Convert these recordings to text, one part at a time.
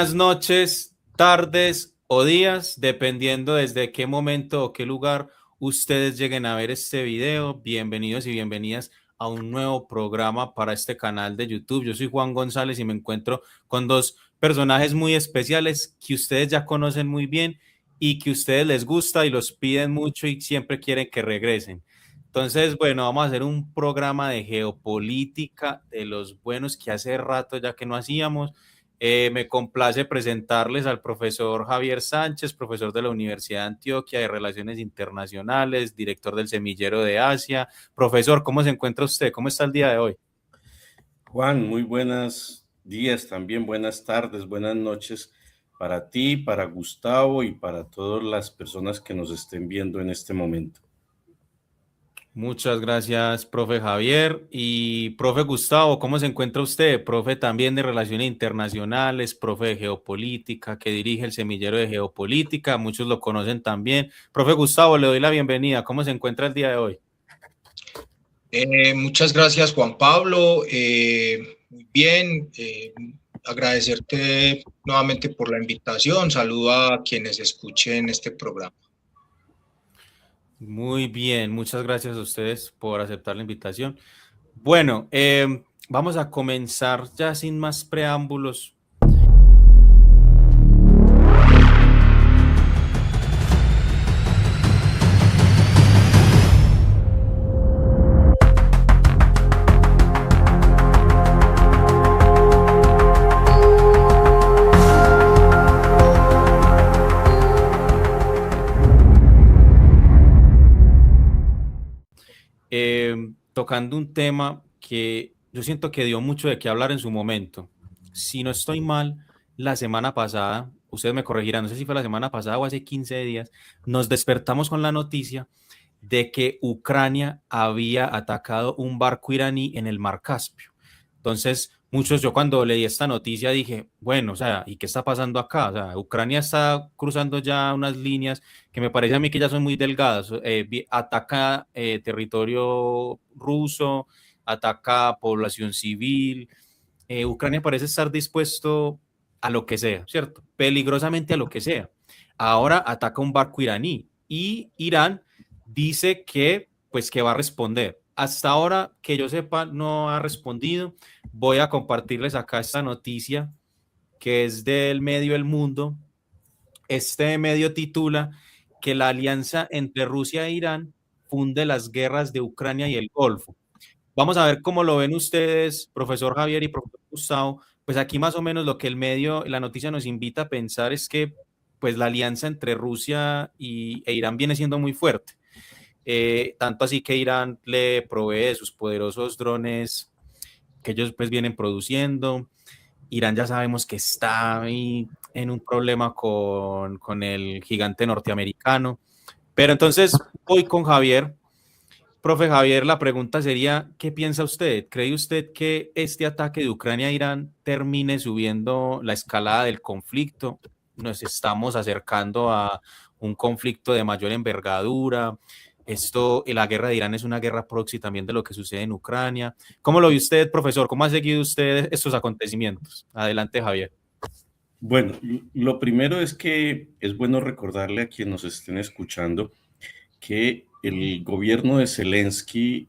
Buenas noches, tardes o días, dependiendo desde qué momento o qué lugar ustedes lleguen a ver este video. Bienvenidos y bienvenidas a un nuevo programa para este canal de YouTube. Yo soy Juan González y me encuentro con dos personajes muy especiales que ustedes ya conocen muy bien y que a ustedes les gusta y los piden mucho y siempre quieren que regresen. Entonces, bueno, vamos a hacer un programa de geopolítica de los buenos que hace rato ya que no hacíamos. Me complace presentarles al profesor Javier Sánchez, profesor de la Universidad de Antioquia de Relaciones Internacionales, director del Semillero de Asia. Profesor, ¿cómo se encuentra usted? ¿Cómo está el día de hoy? Juan, muy buenos días, también buenas tardes, buenas noches para ti, para Gustavo y para todas las personas que nos estén viendo en este momento. Muchas gracias, profe Javier. Y profe Gustavo, ¿cómo se encuentra usted? Profe también de Relaciones Internacionales, profe de Geopolítica, que dirige el Semillero de Geopolítica. Muchos lo conocen también. Profe Gustavo, le doy la bienvenida. ¿Cómo se encuentra el día de hoy? Muchas gracias, Juan Pablo. Muy bien, agradecerte nuevamente por la invitación. Saludo a quienes escuchen este programa. Muy bien, muchas gracias a ustedes por aceptar la invitación. Bueno, vamos a comenzar ya sin más preámbulos. Tocando un tema que yo siento que dio mucho de qué hablar en su momento. Si no estoy mal, la semana pasada, ustedes me corregirán, no sé si fue la semana pasada o hace 15 días, nos despertamos con la noticia de que Ucrania había atacado un barco iraní en el Mar Caspio. Entonces, yo cuando leí esta noticia dije, bueno, o sea, ¿y qué está pasando acá? O sea, Ucrania está cruzando ya unas líneas que me parece a mí que ya son muy delgadas. Ataca territorio ruso, ataca población civil. Ucrania parece estar dispuesto a lo que sea, ¿cierto? Peligrosamente a lo que sea. Ahora ataca un barco iraní y Irán dice que, pues, que va a responder. Hasta ahora, que yo sepa, no ha respondido. Voy a compartirles acá esta noticia que es del medio El Mundo. Este medio titula que la alianza entre Rusia e Irán funde las guerras de Ucrania y el Golfo. Vamos a ver cómo lo ven ustedes, profesor Javier y profesor Gustavo. Pues aquí más o menos lo que el medio, la noticia nos invita a pensar es que pues la alianza entre Rusia e Irán viene siendo muy fuerte. Tanto así que Irán le provee de sus poderosos drones que ellos pues vienen produciendo. Irán ya sabemos que está ahí en un problema con el gigante norteamericano. Pero entonces voy con Javier. Profe Javier, la pregunta sería, ¿qué piensa usted? ¿Cree usted que este ataque de Ucrania a Irán termine subiendo la escalada del conflicto? Nos estamos acercando a un conflicto de mayor envergadura. La guerra de Irán es una guerra proxy también de lo que sucede en Ucrania. ¿Cómo lo ve usted, profesor? ¿Cómo ha seguido usted estos acontecimientos? Adelante, Javier. Bueno, lo primero es que es bueno recordarle a quienes nos estén escuchando que el gobierno de Zelensky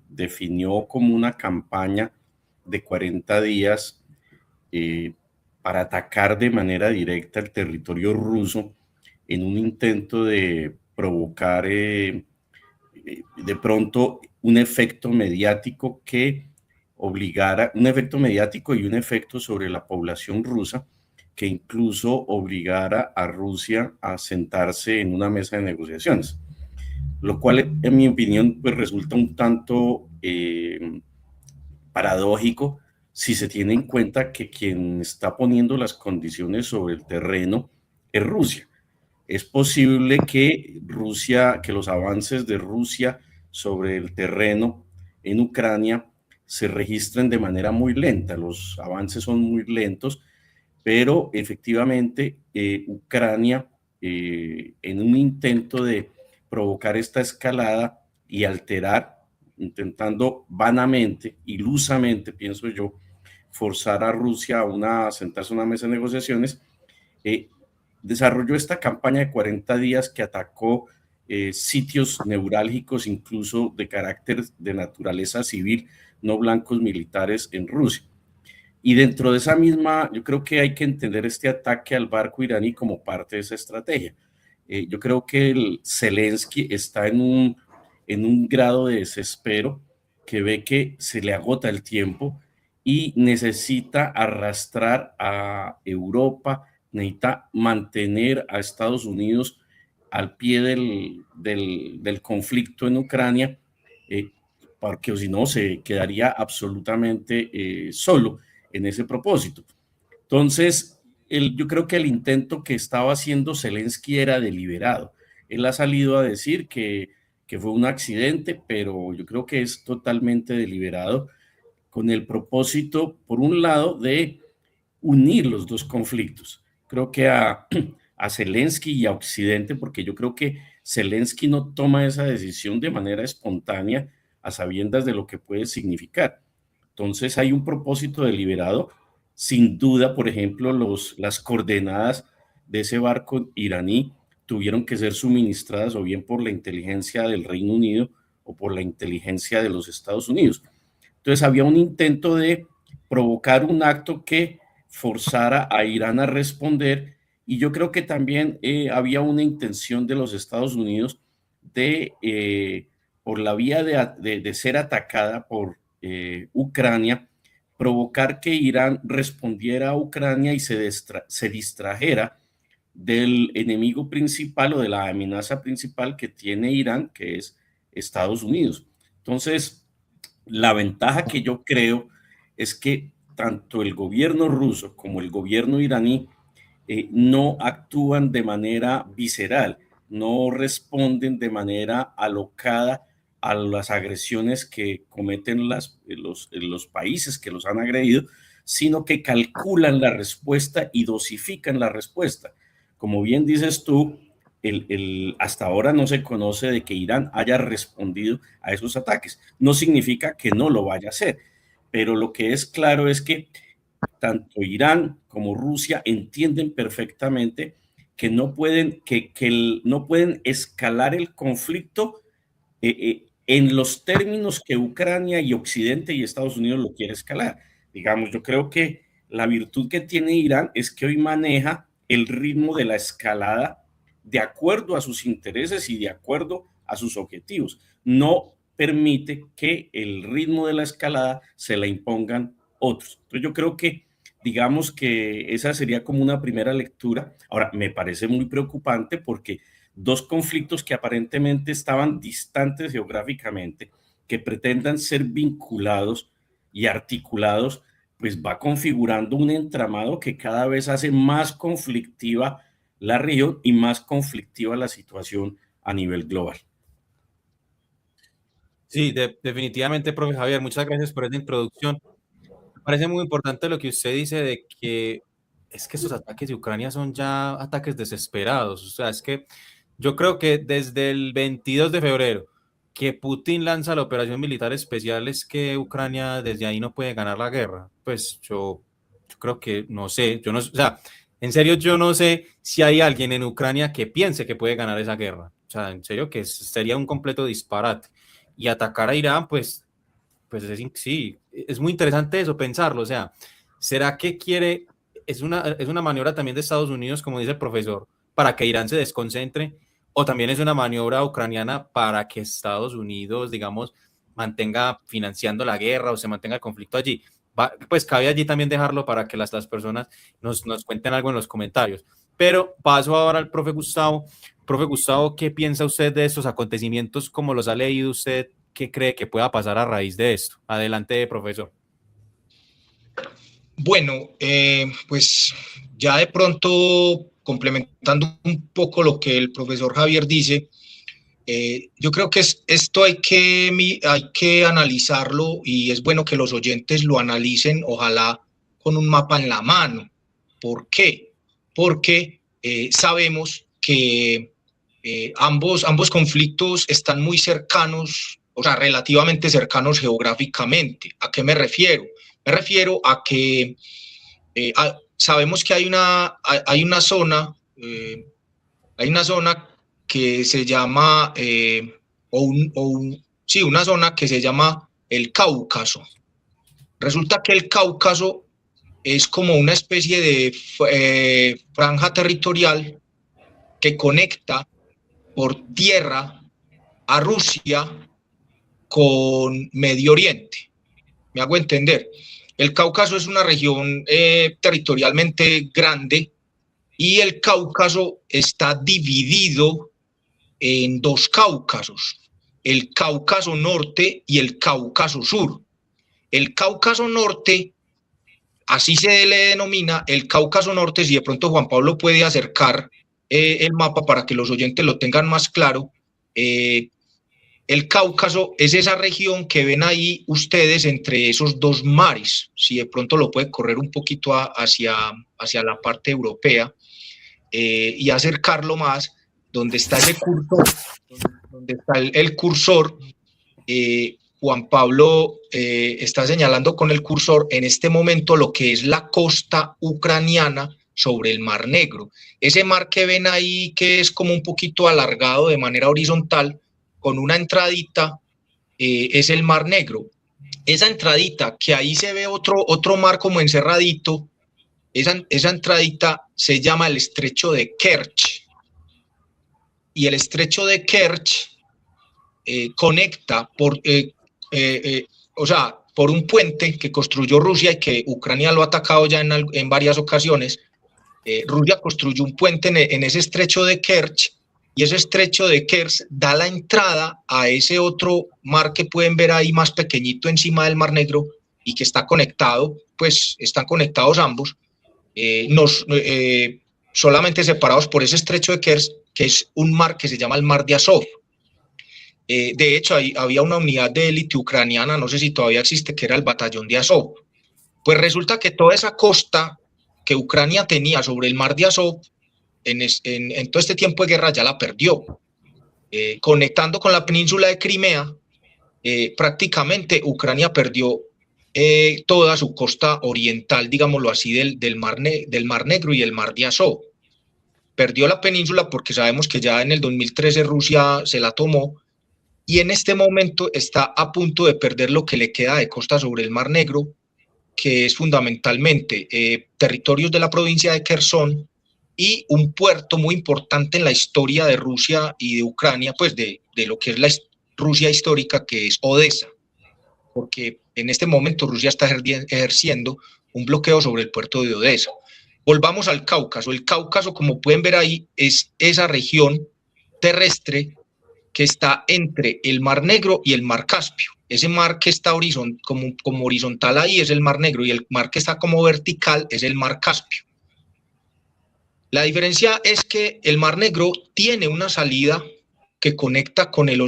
definió como una campaña de 40 días eh, para atacar de manera directa el territorio ruso en un intento de provocar de pronto un efecto mediático que obligara, un efecto mediático y un efecto sobre la población rusa que incluso obligara a Rusia a sentarse en una mesa de negociaciones, lo cual en mi opinión pues resulta un tanto paradójico si se tiene en cuenta que quien está poniendo las condiciones sobre el terreno es Rusia. Es posible que que los avances de Rusia sobre el terreno en Ucrania se registren de manera muy lenta. Los avances son muy lentos, pero efectivamente Ucrania, en un intento de provocar esta escalada y alterar, intentando vanamente, ilusamente, pienso yo, forzar a Rusia a sentarse a una mesa de negociaciones, desarrolló esta campaña de 40 días que atacó sitios neurálgicos, incluso de carácter de naturaleza civil, no blancos militares en Rusia. Y dentro de esa misma, yo creo que hay que entender este ataque al barco iraní como parte de esa estrategia. Yo creo que el Zelensky está en un grado de desespero, que ve que se le agota el tiempo y necesita arrastrar a Europa, necesita mantener a Estados Unidos al pie del conflicto en Ucrania, porque si no se quedaría absolutamente solo en ese propósito. Entonces, yo creo que el intento que estaba haciendo Zelensky era deliberado. Él ha salido a decir que fue un accidente, pero yo creo que es totalmente deliberado, con el propósito, por un lado, de unir los dos conflictos. Creo que a Zelensky y a Occidente, porque yo creo que Zelensky no toma esa decisión de manera espontánea, a sabiendas de lo que puede significar. Entonces hay un propósito deliberado. Sin duda, por ejemplo, las coordenadas de ese barco iraní tuvieron que ser suministradas o bien por la inteligencia del Reino Unido o por la inteligencia de los Estados Unidos. Entonces había un intento de provocar un acto que forzara a Irán a responder, y yo creo que también había una intención de los Estados Unidos de, por la vía de ser atacada por Ucrania, provocar que Irán respondiera a Ucrania y se distrajera del enemigo principal o de la amenaza principal que tiene Irán, que es Estados Unidos. Entonces, la ventaja que yo creo es que tanto el gobierno ruso como el gobierno iraní no actúan de manera visceral, no responden de manera alocada a las agresiones que cometen los países que los han agredido, sino que calculan la respuesta y dosifican la respuesta. Como bien dices tú, hasta ahora no se conoce de que Irán haya respondido a esos ataques. No significa que no lo vaya a hacer, pero lo que es claro es que tanto Irán como Rusia entienden perfectamente que no pueden, no pueden escalar el conflicto en los términos que Ucrania y Occidente y Estados Unidos lo quieren escalar. Digamos, yo creo que la virtud que tiene Irán es que hoy maneja el ritmo de la escalada de acuerdo a sus intereses y de acuerdo a sus objetivos. No permite que el ritmo de la escalada se la impongan otros. Entonces yo creo que, digamos que esa sería como una primera lectura. Ahora, me parece muy preocupante porque dos conflictos que aparentemente estaban distantes geográficamente, que pretendan ser vinculados y articulados, pues va configurando un entramado que cada vez hace más conflictiva la región y más conflictiva la situación a nivel global. Sí, definitivamente, profe Javier, muchas gracias por esta introducción. Me parece muy importante lo que usted dice de que es que esos ataques de Ucrania son ya ataques desesperados. O sea, es que yo creo que desde el 22 de febrero que Putin lanza la operación militar especial es que Ucrania desde ahí no puede ganar la guerra. Pues yo creo que no sé, yo no, o sea, en serio yo no sé si hay alguien en Ucrania que piense que puede ganar esa guerra. O sea, en serio que sería un completo disparate. Y atacar a Irán, pues sí, es muy interesante eso, pensarlo. O sea, ¿será que quiere, es una maniobra también de Estados Unidos, como dice el profesor, para que Irán se desconcentre? ¿O también es una maniobra ucraniana para que Estados Unidos, digamos, mantenga financiando la guerra o se mantenga el conflicto allí? Pues cabe allí también dejarlo para que las personas nos cuenten algo en los comentarios. Pero paso ahora al profe Gustavo. Profe Gustavo, ¿qué piensa usted de estos acontecimientos? ¿Cómo los ha leído usted? ¿Qué cree que pueda pasar a raíz de esto? Adelante, profesor. Bueno, pues ya de pronto, complementando un poco lo que el profesor Javier dice, yo creo que esto hay que analizarlo, y es bueno que los oyentes lo analicen, ojalá con un mapa en la mano. ¿Por qué? Porque sabemos que ambos conflictos están muy cercanos, o sea, relativamente cercanos geográficamente. ¿A qué me refiero? Me refiero a que sabemos que hay una zona, que se llama, sí, una zona que se llama el Cáucaso. Resulta que el Cáucaso es como una especie de franja territorial que conecta por tierra a Rusia con Medio Oriente. ¿Me hago entender? El Cáucaso es una región territorialmente grande y el Cáucaso está dividido en dos Cáucasos, el Cáucaso Norte y el Cáucaso Sur. El Cáucaso Norte, así se le denomina, el Cáucaso Norte, si de pronto Juan Pablo puede acercar el mapa para que los oyentes lo tengan más claro, el Cáucaso es esa región que ven ahí ustedes entre esos dos mares, si de pronto lo puede correr un poquito hacia la parte europea y acercarlo más, donde está ese cursor, donde está el cursor, Juan Pablo está señalando con el cursor en este momento lo que es la costa ucraniana sobre el Mar Negro. Ese mar que ven ahí, que es como un poquito alargado de manera horizontal, con una entradita, es el Mar Negro. Esa entradita, que ahí se ve otro mar como encerradito, esa entradita se llama el Estrecho de Kerch. Y el Estrecho de Kerch conecta por un puente que construyó Rusia y que Ucrania lo ha atacado ya en varias ocasiones. Rusia construyó un puente en ese Estrecho de Kerch, y ese Estrecho de Kerch da la entrada a ese otro mar que pueden ver ahí más pequeñito encima del Mar Negro y que está conectado, pues están conectados ambos, solamente separados por ese Estrecho de Kerch, que es un mar que se llama el Mar de Azov. De hecho, había una unidad de élite ucraniana, no sé si todavía existe, que era el Batallón de Azov. Pues resulta que toda esa costa que Ucrania tenía sobre el Mar de Azov, en todo este tiempo de guerra ya la perdió. Conectando con la península de Crimea, prácticamente Ucrania perdió toda su costa oriental, digámoslo así, del Mar Negro y el Mar de Azov. Perdió la península porque sabemos que ya en el 2013 Rusia se la tomó, y en este momento está a punto de perder lo que le queda de costa sobre el Mar Negro, que es fundamentalmente territorios de la provincia de Kherson y un puerto muy importante en la historia de Rusia y de Ucrania, pues de lo que es la Rusia histórica, que es Odessa, porque en este momento Rusia está ejerciendo un bloqueo sobre el puerto de Odessa. Volvamos al Cáucaso. El Cáucaso, como pueden ver ahí, es esa región terrestre que está entre el Mar Negro y el Mar Caspio. Ese mar que está como horizontal ahí es el Mar Negro, y el mar que está como vertical es el Mar Caspio. La diferencia es que el Mar Negro tiene una salida que conecta con el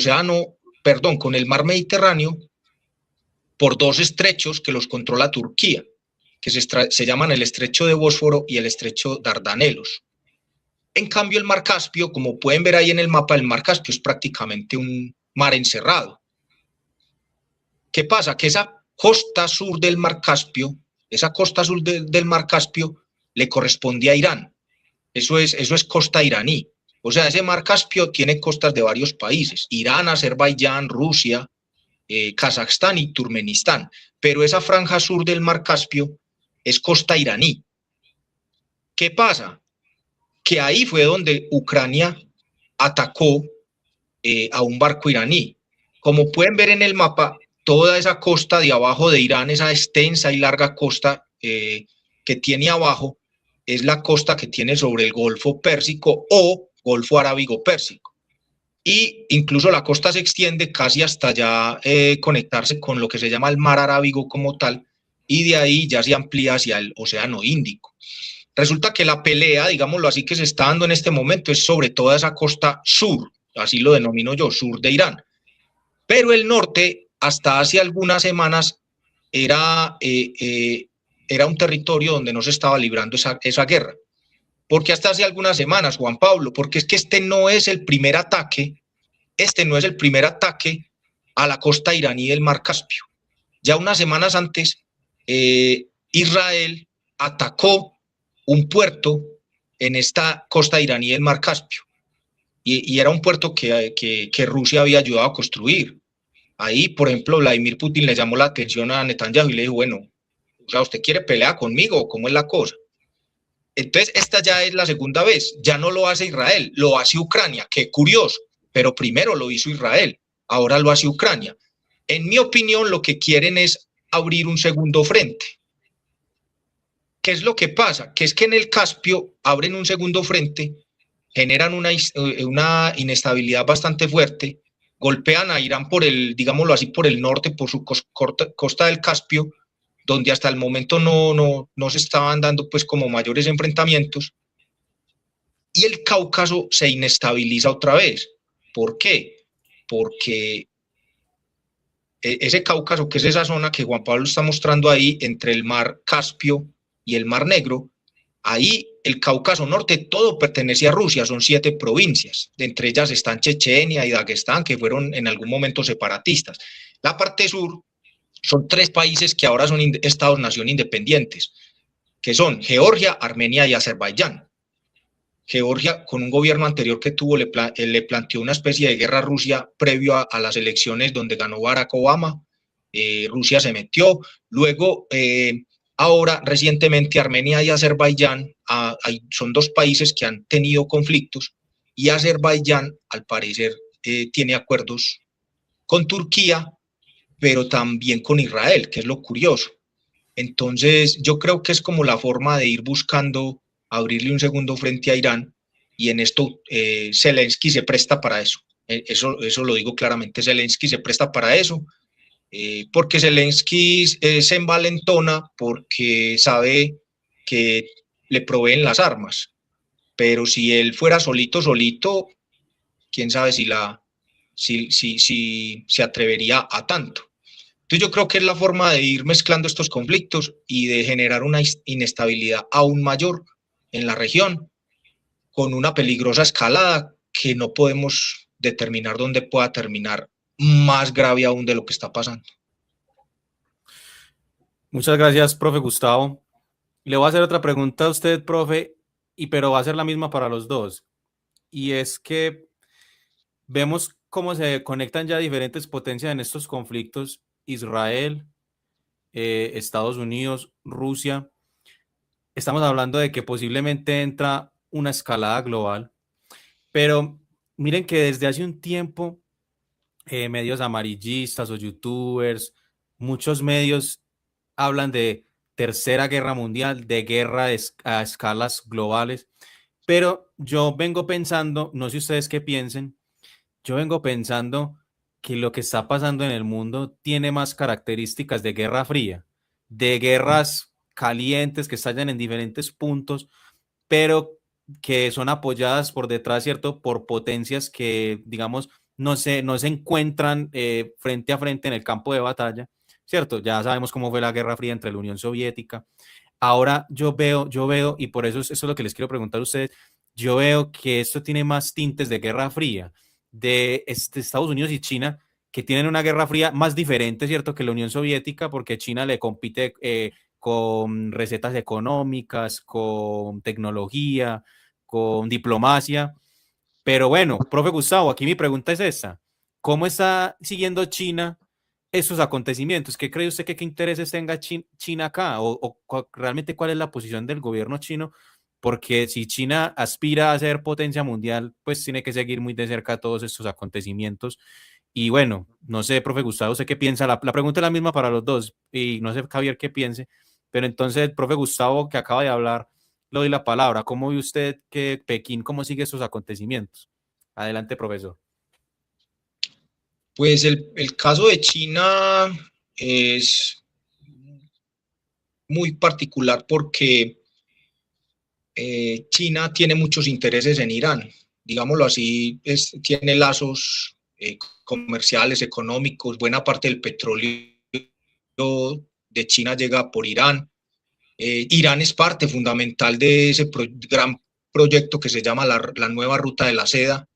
con el Mar Mediterráneo por dos estrechos que los controla Turquía, que se llaman el Estrecho de Bósforo y el Estrecho Dardanelos. En cambio, el Mar Caspio, como pueden ver ahí en el mapa, el Mar Caspio es prácticamente un mar encerrado. ¿Qué pasa? Que esa costa sur del Mar Caspio, del Mar Caspio le corresponde a Irán. Eso es costa iraní. O sea, ese Mar Caspio tiene costas de varios países: Irán, Azerbaiyán, Rusia, Kazajstán y Turkmenistán. Pero esa franja sur del Mar Caspio es costa iraní. ¿Qué pasa? Que ahí fue donde Ucrania atacó a un barco iraní. Como pueden ver en el mapa, toda esa costa de abajo de Irán, esa extensa y larga costa que tiene abajo, es la costa que tiene sobre el Golfo Pérsico o Golfo Arábigo-Pérsico. Y incluso la costa se extiende casi hasta ya conectarse con lo que se llama el Mar Arábigo como tal, y de ahí ya se amplía hacia el Océano Índico. Resulta que la pelea, digámoslo así, que se está dando en este momento es sobre toda esa costa sur, así lo denomino yo, sur de Irán. Pero el norte, hasta hace algunas semanas, era un territorio donde no se estaba librando esa guerra. ¿Por qué hasta hace algunas semanas, Juan Pablo? Porque es que este no es el primer ataque a la costa iraní del Mar Caspio. Ya unas semanas antes, Israel atacó un puerto en esta costa iraní del Mar Caspio, y era un puerto que Rusia había ayudado a construir. Ahí, por ejemplo, Vladimir Putin le llamó la atención a Netanyahu y le dijo, bueno, o sea, ¿usted quiere pelear conmigo? ¿Cómo es la cosa? Entonces, esta ya es la segunda vez. Ya no lo hace Israel, lo hace Ucrania. Qué curioso, pero primero lo hizo Israel, ahora lo hace Ucrania. En mi opinión, lo que quieren es abrir un segundo frente. ¿Qué es lo que pasa? Que es que en el Caspio abren un segundo frente, generan una inestabilidad bastante fuerte, golpean a Irán por el, digámoslo así, por el norte, por su costa del Caspio, donde hasta el momento no se estaban dando pues como mayores enfrentamientos, y el Cáucaso se inestabiliza otra vez. ¿Por qué? Porque ese Cáucaso, que es esa zona que Juan Pablo está mostrando ahí, entre el mar Caspio y el mar Negro, ahí el Cáucaso Norte todo pertenece a Rusia, son 7 provincias, entre ellas están Chechenia y Dagestán, que fueron en algún momento separatistas. La parte sur son 3 países que ahora son estados-nación independientes, que son Georgia, Armenia y Azerbaiyán. Georgia, con un gobierno anterior que tuvo, le planteó una especie de guerra a Rusia previo a las elecciones donde ganó Barack Obama. Rusia se metió. Luego, ahora, recientemente, Armenia y Azerbaiyán son 2 países que han tenido conflictos, y Azerbaiyán, al parecer, tiene acuerdos con Turquía, pero también con Israel, que es lo curioso. Entonces, yo creo que es como la forma de ir buscando abrirle un segundo frente a Irán, y en esto Zelensky se presta para eso. Eso lo digo claramente, Zelensky se presta para eso, porque Zelensky se envalentona porque sabe que le proveen las armas, pero si él fuera solito, quién sabe si se atrevería a tanto. Entonces yo creo que es la forma de ir mezclando estos conflictos y de generar una inestabilidad aún mayor en la región, con una peligrosa escalada que no podemos determinar dónde pueda terminar, más grave aún de lo que está pasando. Muchas gracias, profe Gustavo. Le voy a hacer otra pregunta a usted, profe, pero va a ser la misma para los dos. Y es que vemos cómo se conectan ya diferentes potencias en estos conflictos: Israel, Estados Unidos, Rusia. Estamos hablando de que posiblemente entra una escalada global, pero miren que desde hace un tiempo medios amarillistas o youtubers, muchos medios hablan de tercera guerra mundial, de guerra a escalas globales, pero yo vengo pensando, no sé ustedes qué piensen, yo vengo pensando que lo que está pasando en el mundo tiene más características de guerra fría, de guerras calientes que estallan en diferentes puntos, pero que son apoyadas por detrás, ¿cierto? Por potencias que, digamos, no se encuentran frente a frente en el campo de batalla, ¿cierto? Ya sabemos cómo fue la Guerra Fría entre la Unión Soviética. Ahora yo veo, y por eso es lo que les quiero preguntar a ustedes, yo veo que esto tiene más tintes de Guerra Fría, de Estados Unidos y China, que tienen una Guerra Fría más diferente, ¿cierto?, que la Unión Soviética, porque China le compite con recetas económicas, con tecnología, con diplomacia. Pero bueno, profe Gustavo, aquí mi pregunta es esta: ¿cómo está siguiendo China esos acontecimientos? ¿Qué cree usted qué intereses tenga China acá? ¿O realmente cuál es la posición del gobierno chino? Porque si China aspira a ser potencia mundial, pues tiene que seguir muy de cerca todos estos acontecimientos. Y bueno, no sé, profe Gustavo, ¿usted qué piensa? La pregunta es la misma para los dos, y no sé, Javier, qué piense. Pero entonces, profe Gustavo, que acaba de hablar, le doy la palabra. ¿Cómo ve usted que Pekín, cómo sigue esos acontecimientos? Adelante, profesor. Pues el caso de China es muy particular porque China tiene muchos intereses en Irán, digámoslo así, tiene lazos comerciales, económicos, buena parte del petróleo de China llega por Irán. Irán es parte fundamental de ese gran proyecto que se llama la nueva ruta de la seda.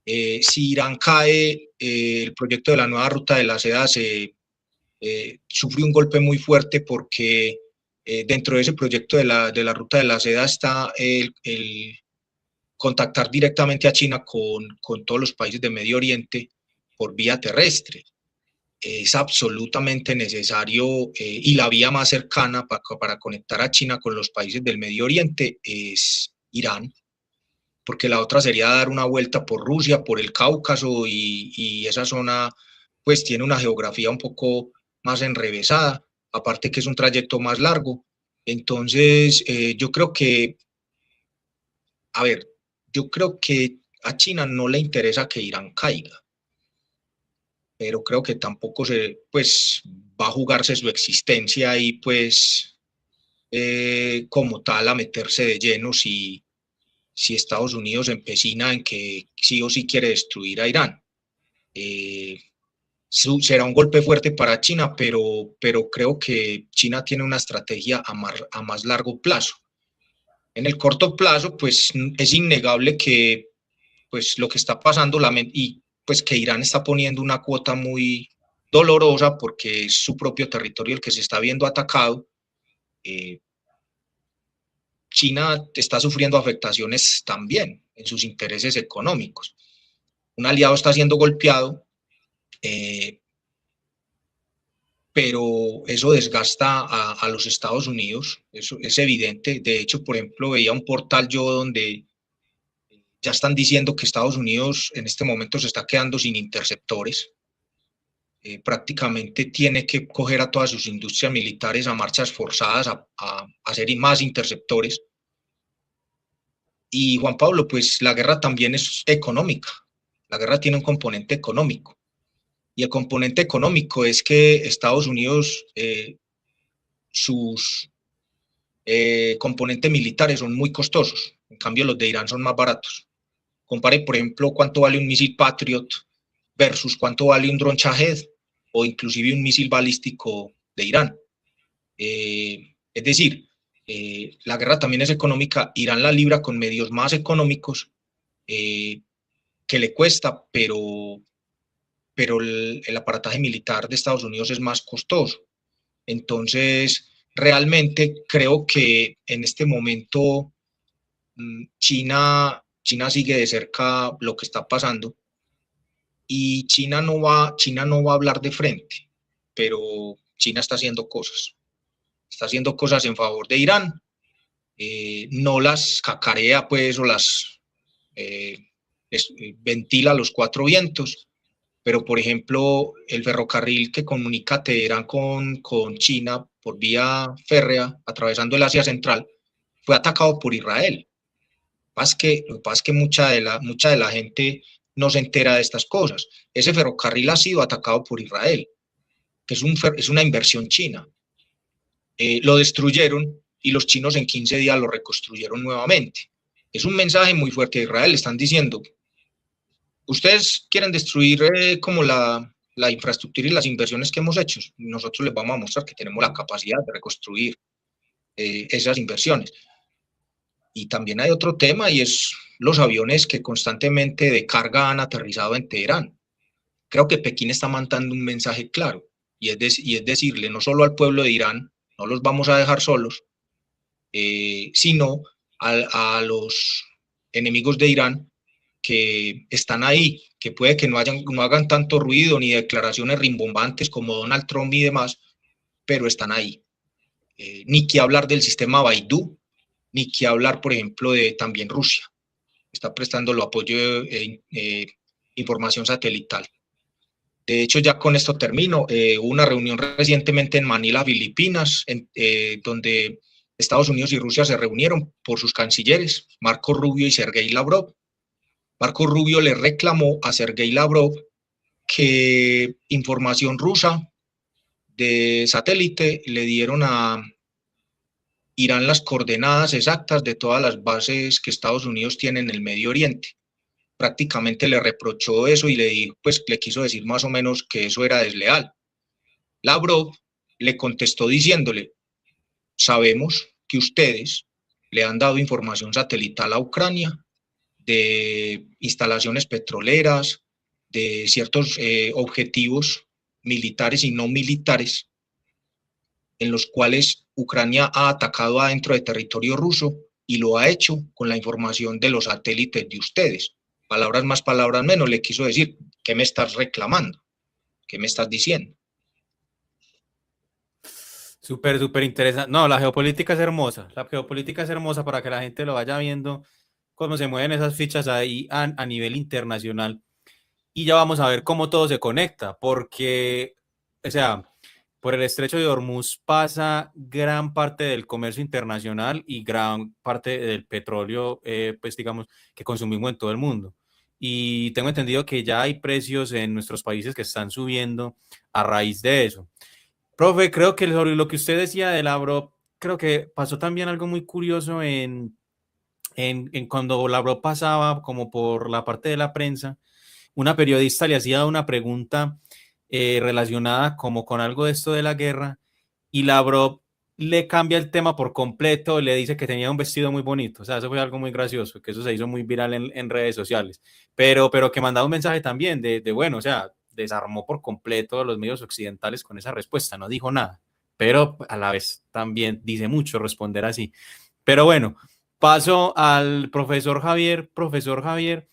Si Irán cae, el proyecto de la nueva ruta de la seda se sufrió un golpe muy fuerte porque dentro de ese proyecto de la ruta de la seda está el contactar directamente a China con todos los países de Medio Oriente por vía terrestre. Es absolutamente necesario y la vía más cercana para conectar a China con los países del Medio Oriente es Irán, porque la otra sería dar una vuelta por Rusia, por el Cáucaso y esa zona pues tiene una geografía un poco más enrevesada, aparte que es un trayecto más largo. Entonces yo creo que, a ver, yo creo que a China no le interesa que Irán caiga, pero creo que tampoco pues, va a jugarse su existencia y pues como tal a meterse de lleno si Estados Unidos se empecina en que sí o sí quiere destruir a Irán. Será un golpe fuerte para China, pero creo que China tiene una estrategia a más largo plazo. En el corto plazo, pues es innegable que pues, lo que está pasando y pues que Irán está poniendo una cuota muy dolorosa porque es su propio territorio el que se está viendo atacado. China está sufriendo afectaciones también en sus intereses económicos. Un aliado está siendo golpeado, pero eso desgasta a los Estados Unidos, eso es evidente. De hecho, por ejemplo, veía un portal yo donde ya están diciendo que Estados Unidos en este momento se está quedando sin interceptores. Prácticamente tiene que coger a todas sus industrias militares a marchas forzadas a hacer más interceptores. Y Juan Pablo, pues la guerra también es económica. La guerra tiene un componente económico. Y el componente económico es que Estados Unidos, sus componentes militares son muy costosos. En cambio, los de Irán son más baratos. Compare, por ejemplo, cuánto vale un misil Patriot versus cuánto vale un dron Shahed o inclusive un misil balístico de Irán. Es decir, la guerra también es económica. Irán la libra con medios más económicos que le cuesta, pero el aparataje militar de Estados Unidos es más costoso. Entonces, realmente creo que en este momento China sigue de cerca lo que está pasando y China no va a hablar de frente, pero China está haciendo cosas. Está haciendo cosas en favor de Irán, no las cacarea pues o las ventila a los cuatro vientos, pero por ejemplo el ferrocarril que comunica Teherán con China por vía férrea atravesando el Asia Central fue atacado por Israel. Lo que pasa es que mucha de la gente no se entera de estas cosas. Ese ferrocarril ha sido atacado por Israel, que es una inversión china. Lo destruyeron y los chinos en 15 días lo reconstruyeron nuevamente. Es un mensaje muy fuerte de Israel. Están diciendo, ustedes quieren destruir como la infraestructura y las inversiones que hemos hecho. Nosotros les vamos a mostrar que tenemos la capacidad de reconstruir esas inversiones. Y también hay otro tema y es los aviones que constantemente de carga han aterrizado en Teherán. Creo que Pekín está mandando un mensaje claro y es decirle no solo al pueblo de Irán, no los vamos a dejar solos, sino a los enemigos de Irán que están ahí, que puede que no hagan tanto ruido ni declaraciones rimbombantes como Donald Trump y demás, pero están ahí. Ni que hablar del sistema Baidu, ni que hablar, por ejemplo, de también Rusia. Está prestando el apoyo de información satelital. De hecho, ya con esto termino. Hubo una reunión recientemente en Manila, Filipinas, donde Estados Unidos y Rusia se reunieron por sus cancilleres, Marco Rubio y Sergei Lavrov. Marco Rubio le reclamó a Sergei Lavrov que información rusa de satélite le dieron a Irán las coordenadas exactas de todas las bases que Estados Unidos tiene en el Medio Oriente. Prácticamente le reprochó eso y le quiso decir más o menos que eso era desleal. Lavrov le contestó diciéndole, sabemos que ustedes le han dado información satelital a Ucrania de instalaciones petroleras, de ciertos objetivos militares y no militares, en los cuales Ucrania ha atacado adentro de territorio ruso y lo ha hecho con la información de los satélites de ustedes. Palabras más, palabras menos, le quiso decir, ¿qué me estás reclamando? ¿Qué me estás diciendo? Súper, súper interesante. No, la geopolítica es hermosa. La geopolítica es hermosa para que la gente lo vaya viendo, cómo se mueven esas fichas ahí a nivel internacional. Y ya vamos a ver cómo todo se conecta, porque, o sea, por el estrecho de Hormuz pasa gran parte del comercio internacional y gran parte del petróleo, pues digamos, que consumimos en todo el mundo. Y tengo entendido que ya hay precios en nuestros países que están subiendo a raíz de eso. Profe, creo que sobre lo que usted decía del Lavrov, creo que pasó también algo muy curioso en cuando Lavrov pasaba como por la parte de la prensa, una periodista le hacía una pregunta relacionada como con algo de esto de la guerra y Lavrov le cambia el tema por completo, le dice que tenía un vestido muy bonito, o sea, eso fue algo muy gracioso, que eso se hizo muy viral en redes sociales, pero que mandaba un mensaje también de bueno, o sea, desarmó por completo a los medios occidentales con esa respuesta, no dijo nada, pero a la vez también dice mucho responder así. Pero bueno, paso al profesor Javier. Profesor Javier,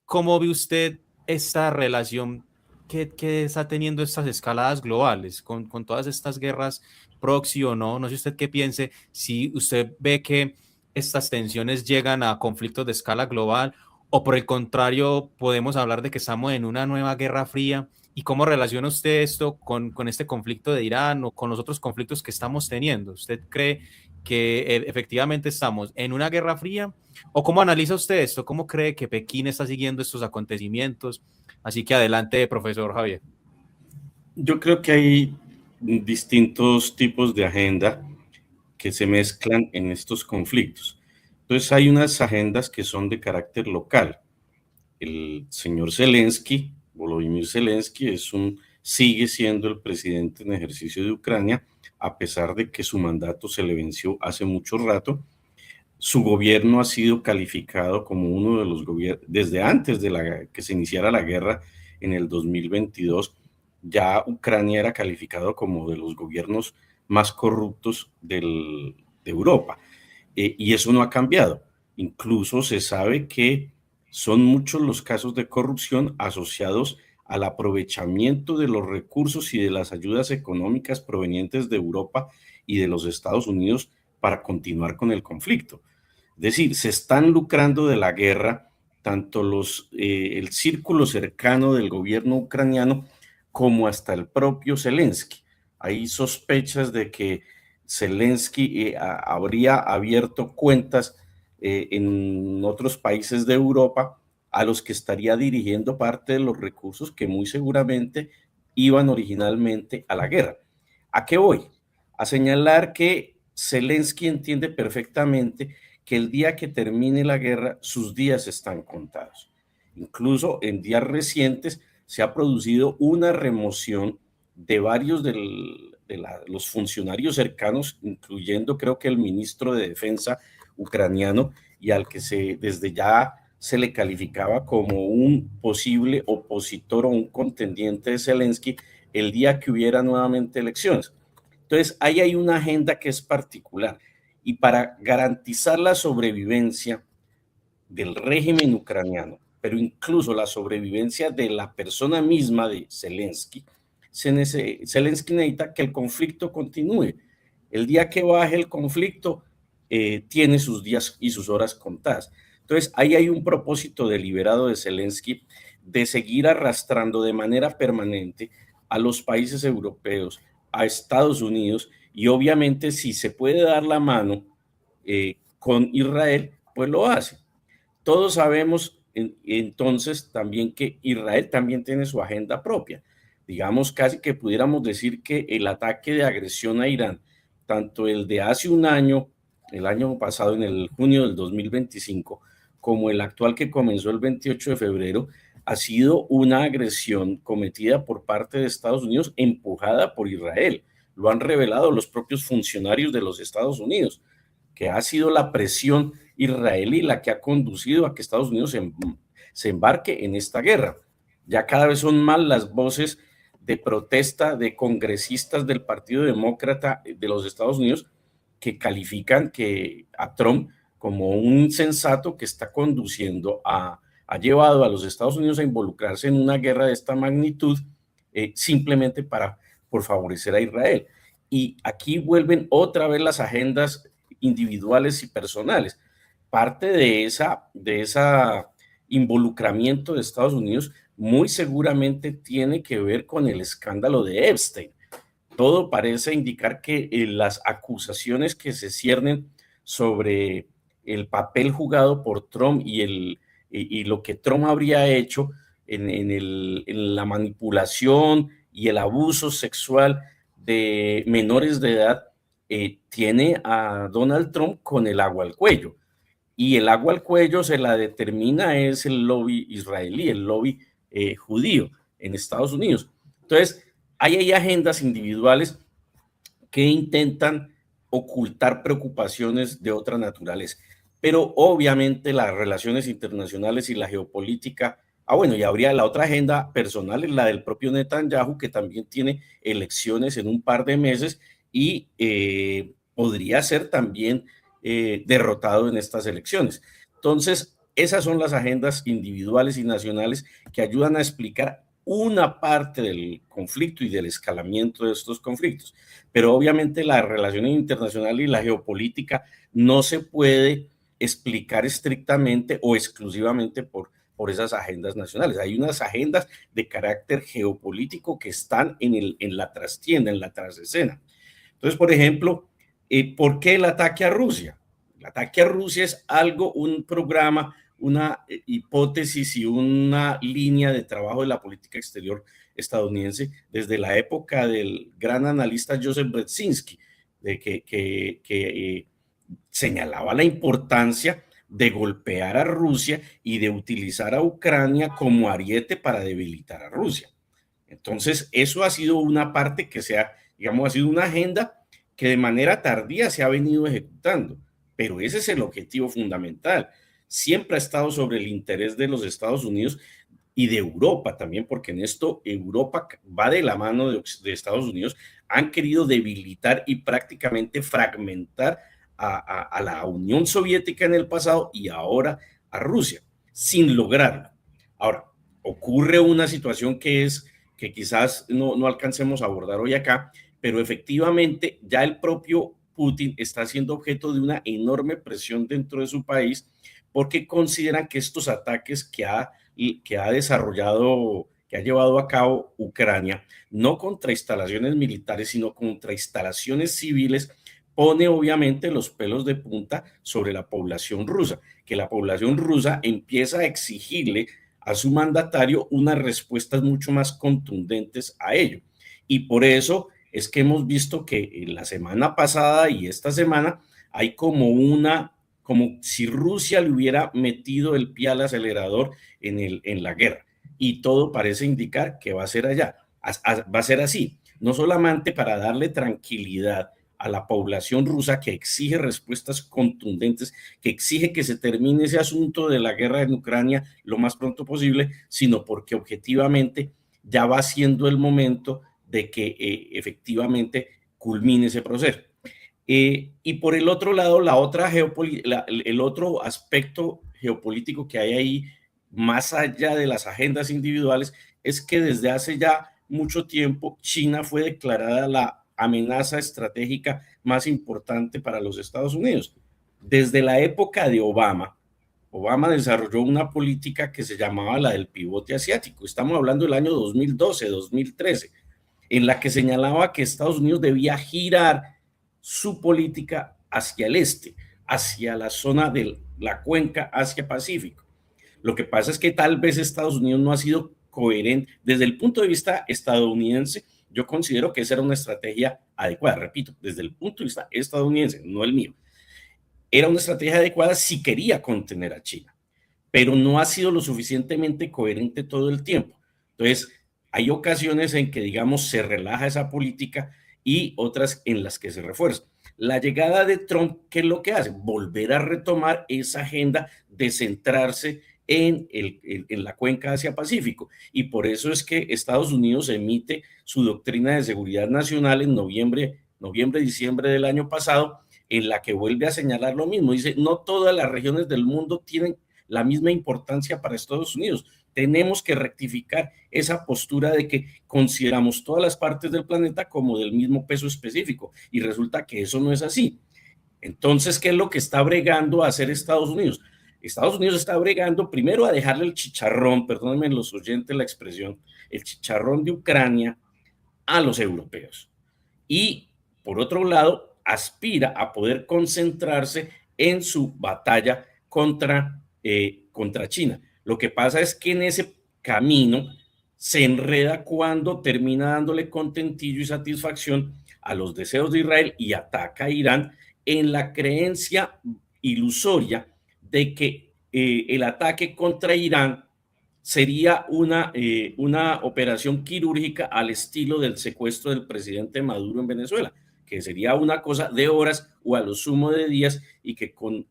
¿cómo ve usted esta relación que está teniendo estas escaladas globales con todas estas guerras proxy o no? No sé usted qué piense, si usted ve que estas tensiones llegan a conflictos de escala global o por el contrario podemos hablar de que estamos en una nueva guerra fría. ¿Y cómo relaciona usted esto con este conflicto de Irán o con los otros conflictos que estamos teniendo? ¿Usted cree que efectivamente estamos en una guerra fría? ¿O cómo analiza usted esto? ¿Cómo cree que Pekín está siguiendo estos acontecimientos? Así que adelante, profesor Javier. Yo creo que hay distintos tipos de agenda que se mezclan en estos conflictos. Entonces hay unas agendas que son de carácter local. El señor Zelensky, Volodymyr Zelensky, sigue siendo el presidente en ejercicio de Ucrania, a pesar de que su mandato se le venció hace mucho rato. Su gobierno ha sido calificado como uno de los gobiernos, desde antes de que se iniciara la guerra en el 2022, ya Ucrania era calificado como de los gobiernos más corruptos de Europa. Y eso no ha cambiado. Incluso se sabe que son muchos los casos de corrupción asociados al aprovechamiento de los recursos y de las ayudas económicas provenientes de Europa y de los Estados Unidos para continuar con el conflicto. Es decir, se están lucrando de la guerra tanto el círculo cercano del gobierno ucraniano como hasta el propio Zelensky. Hay sospechas de que Zelensky habría abierto cuentas en otros países de Europa a los que estaría dirigiendo parte de los recursos que muy seguramente iban originalmente a la guerra. ¿A qué voy? A señalar que Zelensky entiende perfectamente que el día que termine la guerra, sus días están contados. Incluso en días recientes se ha producido una remoción de varios de los funcionarios cercanos, incluyendo creo que el ministro de Defensa ucraniano, y al que desde ya se le calificaba como un posible opositor o un contendiente de Zelensky el día que hubiera nuevamente elecciones. Entonces, ahí hay una agenda que es particular. Y para garantizar la sobrevivencia del régimen ucraniano, pero incluso la sobrevivencia de la persona misma de Zelensky, Zelensky necesita que el conflicto continúe. El día que baje el conflicto, tiene sus días y sus horas contadas. Entonces, ahí hay un propósito deliberado de Zelensky de seguir arrastrando de manera permanente a los países europeos, a Estados Unidos, y obviamente si se puede dar la mano con Israel, pues lo hace. Todos sabemos entonces también que Israel también tiene su agenda propia. Digamos casi que pudiéramos decir que el ataque de agresión a Irán, tanto el de hace un año, el año pasado en el junio del 2025, como el actual que comenzó el 28 de febrero, ha sido una agresión cometida por parte de Estados Unidos, empujada por Israel. Lo han revelado los propios funcionarios de los Estados Unidos, que ha sido la presión israelí la que ha conducido a que Estados Unidos se embarque en esta guerra. Ya cada vez son más las voces de protesta de congresistas del Partido Demócrata de los Estados Unidos que califican a Trump como un insensato que está conduciendo ha llevado a los Estados Unidos a involucrarse en una guerra de esta magnitud simplemente por favorecer a Israel. Y aquí vuelven otra vez las agendas individuales y personales. Parte de esa involucramiento de Estados Unidos muy seguramente tiene que ver con el escándalo de Epstein. Todo parece indicar que las acusaciones que se ciernen sobre el papel jugado por Trump y lo que Trump habría hecho en la manipulación y el abuso sexual de menores de edad, tiene a Donald Trump con el agua al cuello. Y el agua al cuello se la determina es el lobby israelí, el lobby judío en Estados Unidos. Entonces, hay agendas individuales que intentan ocultar preocupaciones de otra naturaleza. Pero obviamente las relaciones internacionales y la geopolítica, bueno, y habría la otra agenda personal, la del propio Netanyahu, que también tiene elecciones en un par de meses y podría ser también derrotado en estas elecciones. Entonces, esas son las agendas individuales y nacionales que ayudan a explicar una parte del conflicto y del escalamiento de estos conflictos. Pero obviamente la relación internacional y la geopolítica no se puede explicar estrictamente o exclusivamente por esas agendas nacionales. Hay unas agendas de carácter geopolítico que están en la trastienda, en la trasescena. Entonces, por ejemplo, ¿por qué el ataque a Rusia? El ataque a Rusia es un programa, una hipótesis y una línea de trabajo de la política exterior estadounidense desde la época del gran analista Joseph Brzezinski, que señalaba la importancia de golpear a Rusia y de utilizar a Ucrania como ariete para debilitar a Rusia. Entonces, eso ha sido una parte que ha sido una agenda que de manera tardía se ha venido ejecutando, pero ese es el objetivo fundamental. Siempre ha estado sobre el interés de los Estados Unidos y de Europa también, porque en esto Europa va de la mano de Estados Unidos. Han querido debilitar y prácticamente fragmentar a la Unión Soviética en el pasado y ahora a Rusia, sin lograrlo. Ahora, ocurre una situación que quizás no alcancemos a abordar hoy acá, pero efectivamente ya el propio Putin está siendo objeto de una enorme presión dentro de su país porque consideran que estos ataques que ha desarrollado, que ha llevado a cabo Ucrania, no contra instalaciones militares, sino contra instalaciones civiles, pone obviamente los pelos de punta sobre la población rusa, que la población rusa empieza a exigirle a su mandatario unas respuestas mucho más contundentes a ello. Y por eso es que hemos visto que la semana pasada y esta semana hay como si Rusia le hubiera metido el pie al acelerador en la guerra. Y todo parece indicar que va a ser va a ser así, no solamente para darle tranquilidad a la población rusa que exige respuestas contundentes, que exige que se termine ese asunto de la guerra en Ucrania lo más pronto posible, sino porque objetivamente ya va siendo el momento de que efectivamente culmine ese proceso. Y por el otro lado, el otro aspecto geopolítico que hay ahí, más allá de las agendas individuales, es que desde hace ya mucho tiempo China fue declarada la amenaza estratégica más importante para los Estados Unidos. Desde la época de Obama desarrolló una política que se llamaba la del pivote asiático. Estamos hablando del año 2012, 2013, en la que señalaba que Estados Unidos debía girar su política hacia el este, hacia la zona de la cuenca Asia-Pacífico. Lo que pasa es que tal vez Estados Unidos no ha sido coherente. Desde el punto de vista estadounidense, yo considero que esa era una estrategia adecuada, repito, desde el punto de vista estadounidense, no el mío. Era una estrategia adecuada si quería contener a China, pero no ha sido lo suficientemente coherente todo el tiempo. Entonces, hay ocasiones en que, digamos, se relaja esa política y otras en las que se refuerza. La llegada de Trump, ¿qué es lo que hace? Volver a retomar esa agenda de centrarse en la cuenca Asia-Pacífico. Y por eso es que Estados Unidos emite su doctrina de seguridad nacional en diciembre del año pasado, en la que vuelve a señalar lo mismo. Dice, no todas las regiones del mundo tienen la misma importancia para Estados Unidos. Tenemos que rectificar esa postura de que consideramos todas las partes del planeta como del mismo peso específico, y resulta que eso no es así. Entonces, ¿qué es lo que está bregando a hacer Estados Unidos? Estados Unidos está bregando primero a dejarle el chicharrón, perdónenme los oyentes la expresión, el chicharrón de Ucrania a los europeos. Y, por otro lado, aspira a poder concentrarse en su batalla contra China. Lo que pasa es que en ese camino se enreda cuando termina dándole contentillo y satisfacción a los deseos de Israel y ataca a Irán en la creencia ilusoria de que el ataque contra Irán sería una operación quirúrgica al estilo del secuestro del presidente Maduro en Venezuela, que sería una cosa de horas o a lo sumo de días, y que con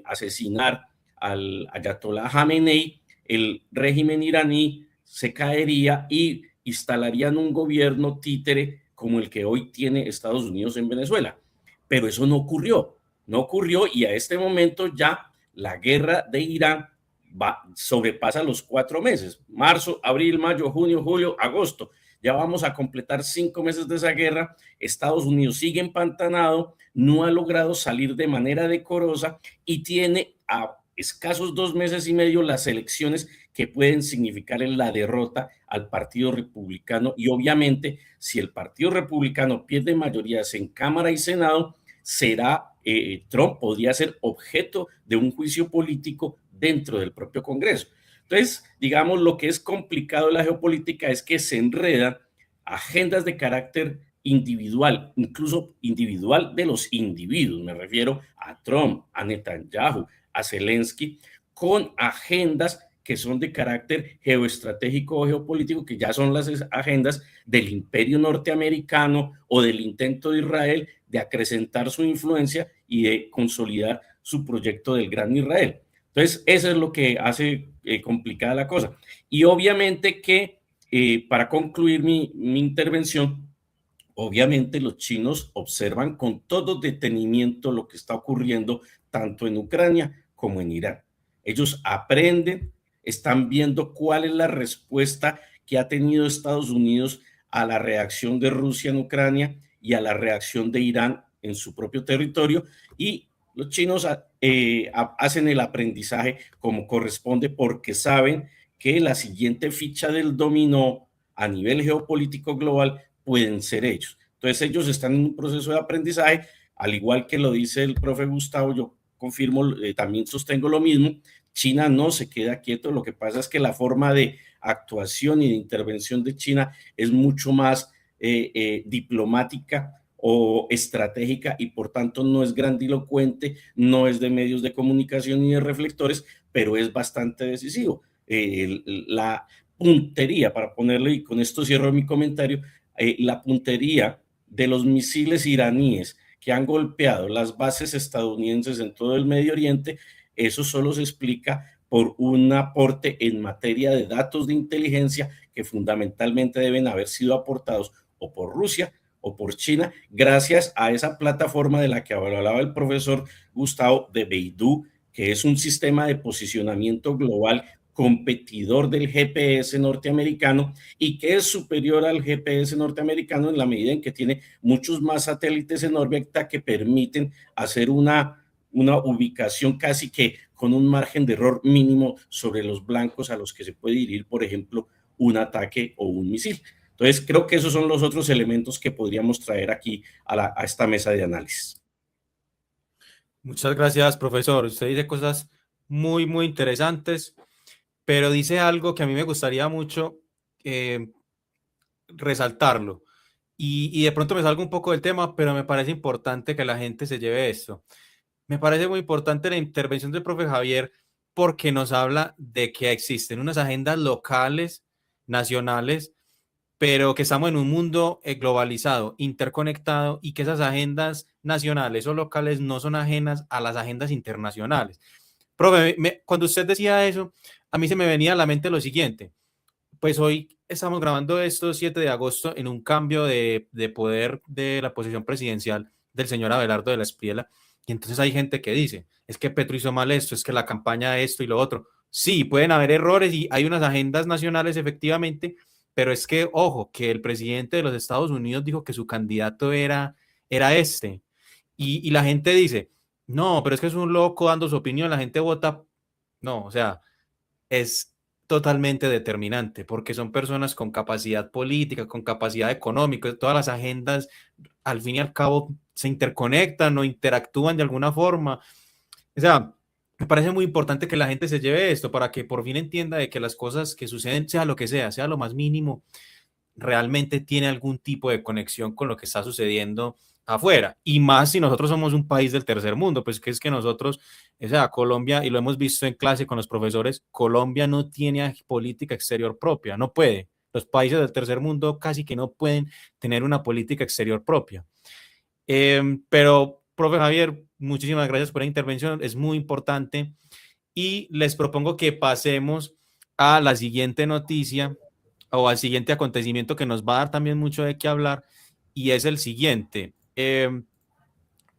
asesinar al ayatolá Jamenei, el régimen iraní se caería y instalarían un gobierno títere como el que hoy tiene Estados Unidos en Venezuela. Pero eso no ocurrió, y a este momento ya la guerra de Irán sobrepasa los 4 meses, marzo, abril, mayo, junio, julio, agosto. Ya vamos a completar 5 meses de esa guerra. Estados Unidos sigue empantanado, no ha logrado salir de manera decorosa y tiene a escasos 2 meses y medio las elecciones que pueden significar la derrota al Partido Republicano. Y obviamente, si el Partido Republicano pierde mayorías en Cámara y Senado, Trump podría ser objeto de un juicio político dentro del propio Congreso. Entonces, digamos, lo que es complicado en la geopolítica es que se enredan agendas de carácter individual, incluso individual de los individuos, me refiero a Trump, a Netanyahu, a Zelensky, con agendas que son de carácter geoestratégico o geopolítico, que ya son las agendas del imperio norteamericano o del intento de Israel de acrecentar su influencia y de consolidar su proyecto del Gran Israel. Entonces, eso es lo que hace complicada la cosa. Y obviamente que, para concluir mi intervención, obviamente los chinos observan con todo detenimiento lo que está ocurriendo tanto en Ucrania como en Irán. Ellos aprenden, están viendo cuál es la respuesta que ha tenido Estados Unidos a la reacción de Rusia en Ucrania y a la reacción de Irán en su propio territorio, y los chinos hacen el aprendizaje como corresponde, porque saben que la siguiente ficha del dominó a nivel geopolítico global pueden ser ellos. Entonces ellos están en un proceso de aprendizaje, al igual que lo dice el profe Gustavo, yo confirmo, también sostengo lo mismo. China no se queda quieto, lo que pasa es que la forma de actuación y de intervención de China es mucho más diplomática o estratégica, y por tanto no es grandilocuente, no es de medios de comunicación ni de reflectores, pero es bastante decisivo. La puntería, para ponerle, y con esto cierro mi comentario, la puntería de los misiles iraníes que han golpeado las bases estadounidenses en todo el Medio Oriente, eso solo se explica por un aporte en materia de datos de inteligencia que fundamentalmente deben haber sido aportados o por Rusia o por China, gracias a esa plataforma de la que hablaba el profesor Gustavo, de Beidou, que es un sistema de posicionamiento global competidor del GPS norteamericano, y que es superior al GPS norteamericano en la medida en que tiene muchos más satélites en órbita que permiten hacer una ubicación casi que con un margen de error mínimo sobre los blancos a los que se puede dirigir, por ejemplo, un ataque o un misil. Entonces, creo que esos son los otros elementos que podríamos traer aquí a esta mesa de análisis. Muchas gracias, profesor. Usted dice cosas muy, muy interesantes, pero dice algo que a mí me gustaría mucho resaltarlo. Y de pronto me salgo un poco del tema, pero me parece importante que la gente se lleve esto. Me parece muy importante la intervención del profe Javier, porque nos habla de que existen unas agendas locales, nacionales, pero que estamos en un mundo globalizado, interconectado, y que esas agendas nacionales o locales no son ajenas a las agendas internacionales. Profe, cuando usted decía eso, a mí se me venía a la mente lo siguiente. Pues hoy estamos grabando esto 7 de agosto en un cambio de poder de la posición presidencial del señor Abelardo de la Espriella. Y entonces hay gente que dice, es que Petro hizo mal esto, es que la campaña esto y lo otro. Sí, pueden haber errores y hay unas agendas nacionales efectivamente, pero es que, ojo, que el presidente de los Estados Unidos dijo que su candidato era este. Y la gente dice, no, pero es que es un loco dando su opinión, la gente vota. No, o sea, es totalmente determinante porque son personas con capacidad política, con capacidad económica, todas las agendas al fin y al cabo se interconectan o interactúan de alguna forma. O sea, me parece muy importante que la gente se lleve esto para que por fin entienda de que las cosas que suceden, sea lo que sea lo más mínimo, realmente tiene algún tipo de conexión con lo que está sucediendo afuera. Y más si nosotros somos un país del tercer mundo, pues que es que nosotros, o sea, Colombia, y lo hemos visto en clase con los profesores, Colombia no tiene política exterior propia, no puede. Los países del tercer mundo casi que no pueden tener una política exterior propia. Pero, profe Javier, muchísimas gracias por la intervención, es muy importante. Y les propongo que pasemos a la siguiente noticia o al siguiente acontecimiento que nos va a dar también mucho de qué hablar, y es el siguiente. En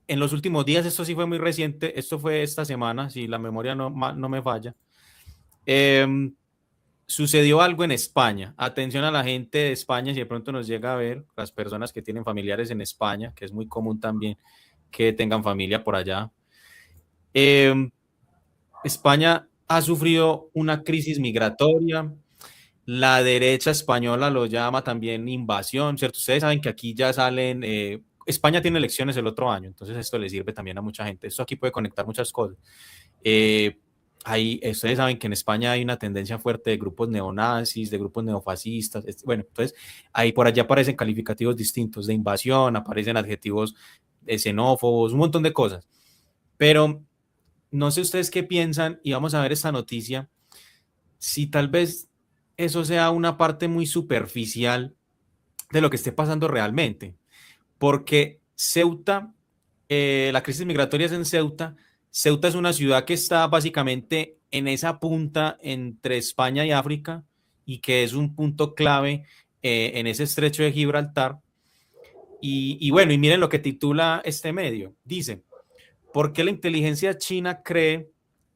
los últimos días, esto sí fue muy reciente, esto fue esta semana, si la memoria no me falla, sucedió algo en España. Atención a la gente de España, si de pronto nos llega a ver, las personas que tienen familiares en España, que es muy común también que tengan familia por allá. España ha sufrido una crisis migratoria. La derecha española lo llama también invasión, ¿cierto? Ustedes saben que aquí ya salen, España tiene elecciones el otro año, entonces esto le sirve también a mucha gente. Esto aquí puede conectar muchas cosas. Ustedes saben que en España hay una tendencia fuerte de grupos neonazis, de grupos neofascistas. Bueno, entonces ahí por allá aparecen calificativos distintos de invasión, aparecen adjetivos xenófobos, un montón de cosas. Pero no sé ustedes qué piensan, y vamos a ver esta noticia, si tal vez eso sea una parte muy superficial de lo que esté pasando realmente, porque Ceuta, la crisis migratoria es en Ceuta. Ceuta es una ciudad que está básicamente en esa punta entre España y África y que es un punto clave en ese estrecho de Gibraltar. Y bueno, y miren lo que titula este medio. Dice, ¿por qué la inteligencia china cree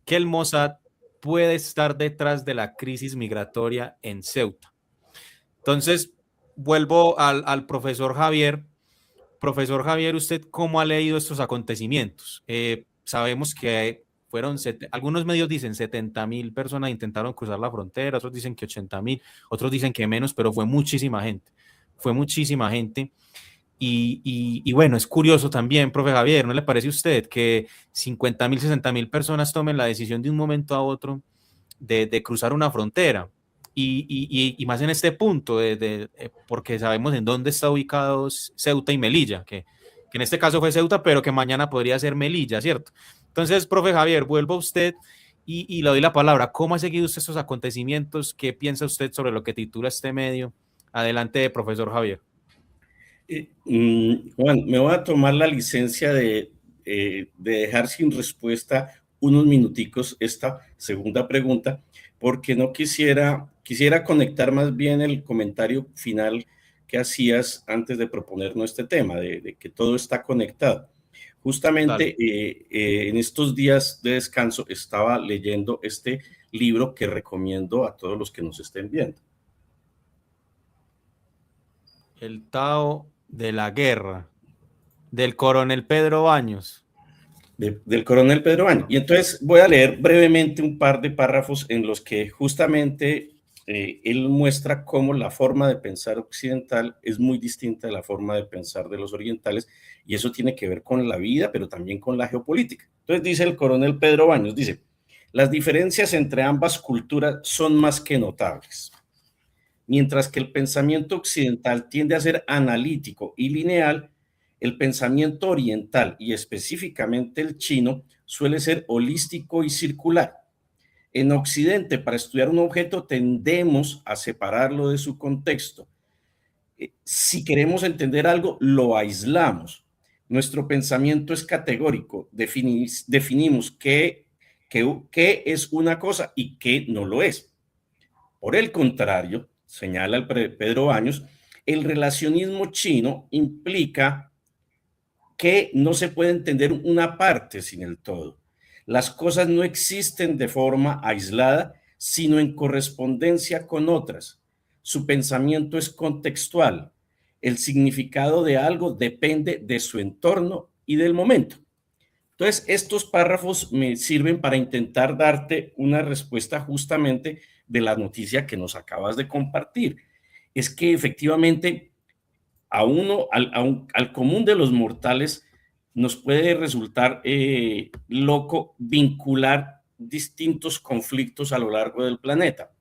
que el Mossad puede estar detrás de la crisis migratoria en Ceuta? Entonces, vuelvo al profesor Javier. Profesor Javier, ¿usted cómo ha leído estos acontecimientos? Sabemos que fueron, algunos medios dicen 70.000 personas intentaron cruzar la frontera, otros dicen que 80.000, otros dicen que menos, pero fue muchísima gente. Fue muchísima gente. Y bueno, es curioso también, profe Javier, ¿no le parece a usted que 50.000, 60.000 personas tomen la decisión de un momento a otro de cruzar una frontera? Y más en este punto, porque sabemos en dónde está ubicados Ceuta y Melilla, que en este caso fue Ceuta, pero que mañana podría ser Melilla, ¿cierto? Entonces, profe Javier, vuelvo a usted y le doy la palabra. ¿Cómo ha seguido usted estos acontecimientos? ¿Qué piensa usted sobre lo que titula este medio? Adelante, profesor Javier. Juan, me voy a tomar la licencia de dejar sin respuesta unos minuticos esta segunda pregunta, porque no quisiera conectar más bien el comentario final que hacías antes de proponernos este tema, de que todo está conectado. Justamente en estos días de descanso estaba leyendo este libro que recomiendo a todos los que nos estén viendo. El Tao de la Guerra, del coronel Pedro Baños. Del coronel Pedro Baños. Y entonces voy a leer brevemente un par de párrafos en los que justamente él muestra cómo la forma de pensar occidental es muy distinta de la forma de pensar de los orientales, y eso tiene que ver con la vida, pero también con la geopolítica. Entonces dice el coronel Pedro Baños, dice, las diferencias entre ambas culturas son más que notables. Mientras que el pensamiento occidental tiende a ser analítico y lineal, el pensamiento oriental y específicamente el chino suele ser holístico y circular. En Occidente, para estudiar un objeto, tendemos a separarlo de su contexto. Si queremos entender algo, lo aislamos. Nuestro pensamiento es categórico. Definimos qué qué es una cosa y qué no lo es. Por el contrario, señala el Pedro Baños, el relacionismo chino implica que no se puede entender una parte sin el todo. Las cosas no existen de forma aislada, sino en correspondencia con otras. Su pensamiento es contextual. El significado de algo depende de su entorno y del momento. Entonces, estos párrafos me sirven para intentar darte una respuesta justamente de la noticia que nos acabas de compartir. Es que efectivamente al común de los mortales nos puede resultar loco vincular distintos conflictos a lo largo del planeta.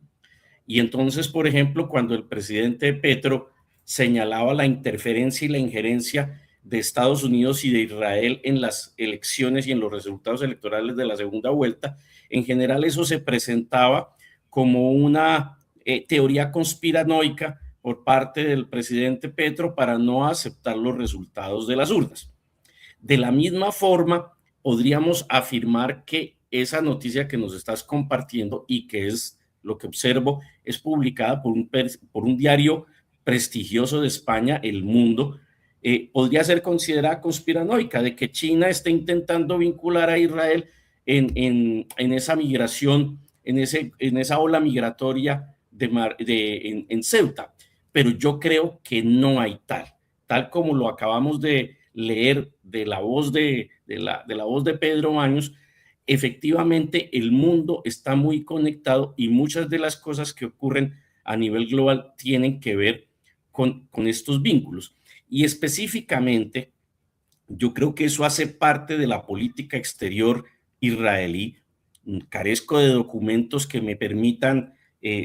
Y entonces, por ejemplo, cuando el presidente Petro señalaba la interferencia y la injerencia de Estados Unidos y de Israel en las elecciones y en los resultados electorales de la segunda vuelta, en general eso se presentaba como una teoría conspiranoica por parte del presidente Petro para no aceptar los resultados de las urnas. De la misma forma, podríamos afirmar que esa noticia que nos estás compartiendo y que es lo que observo, es publicada por un diario prestigioso de España, El Mundo, podría ser considerada conspiranoica, de que China está intentando vincular a Israel en esa migración, en esa ola migratoria en Ceuta. Pero yo creo que no hay tal como lo acabamos de leer de la voz de la voz de Pedro Baños. Efectivamente, el mundo está muy conectado y muchas de las cosas que ocurren a nivel global tienen que ver con estos vínculos. Y específicamente, yo creo que eso hace parte de la política exterior israelí. Carezco de documentos que me permitan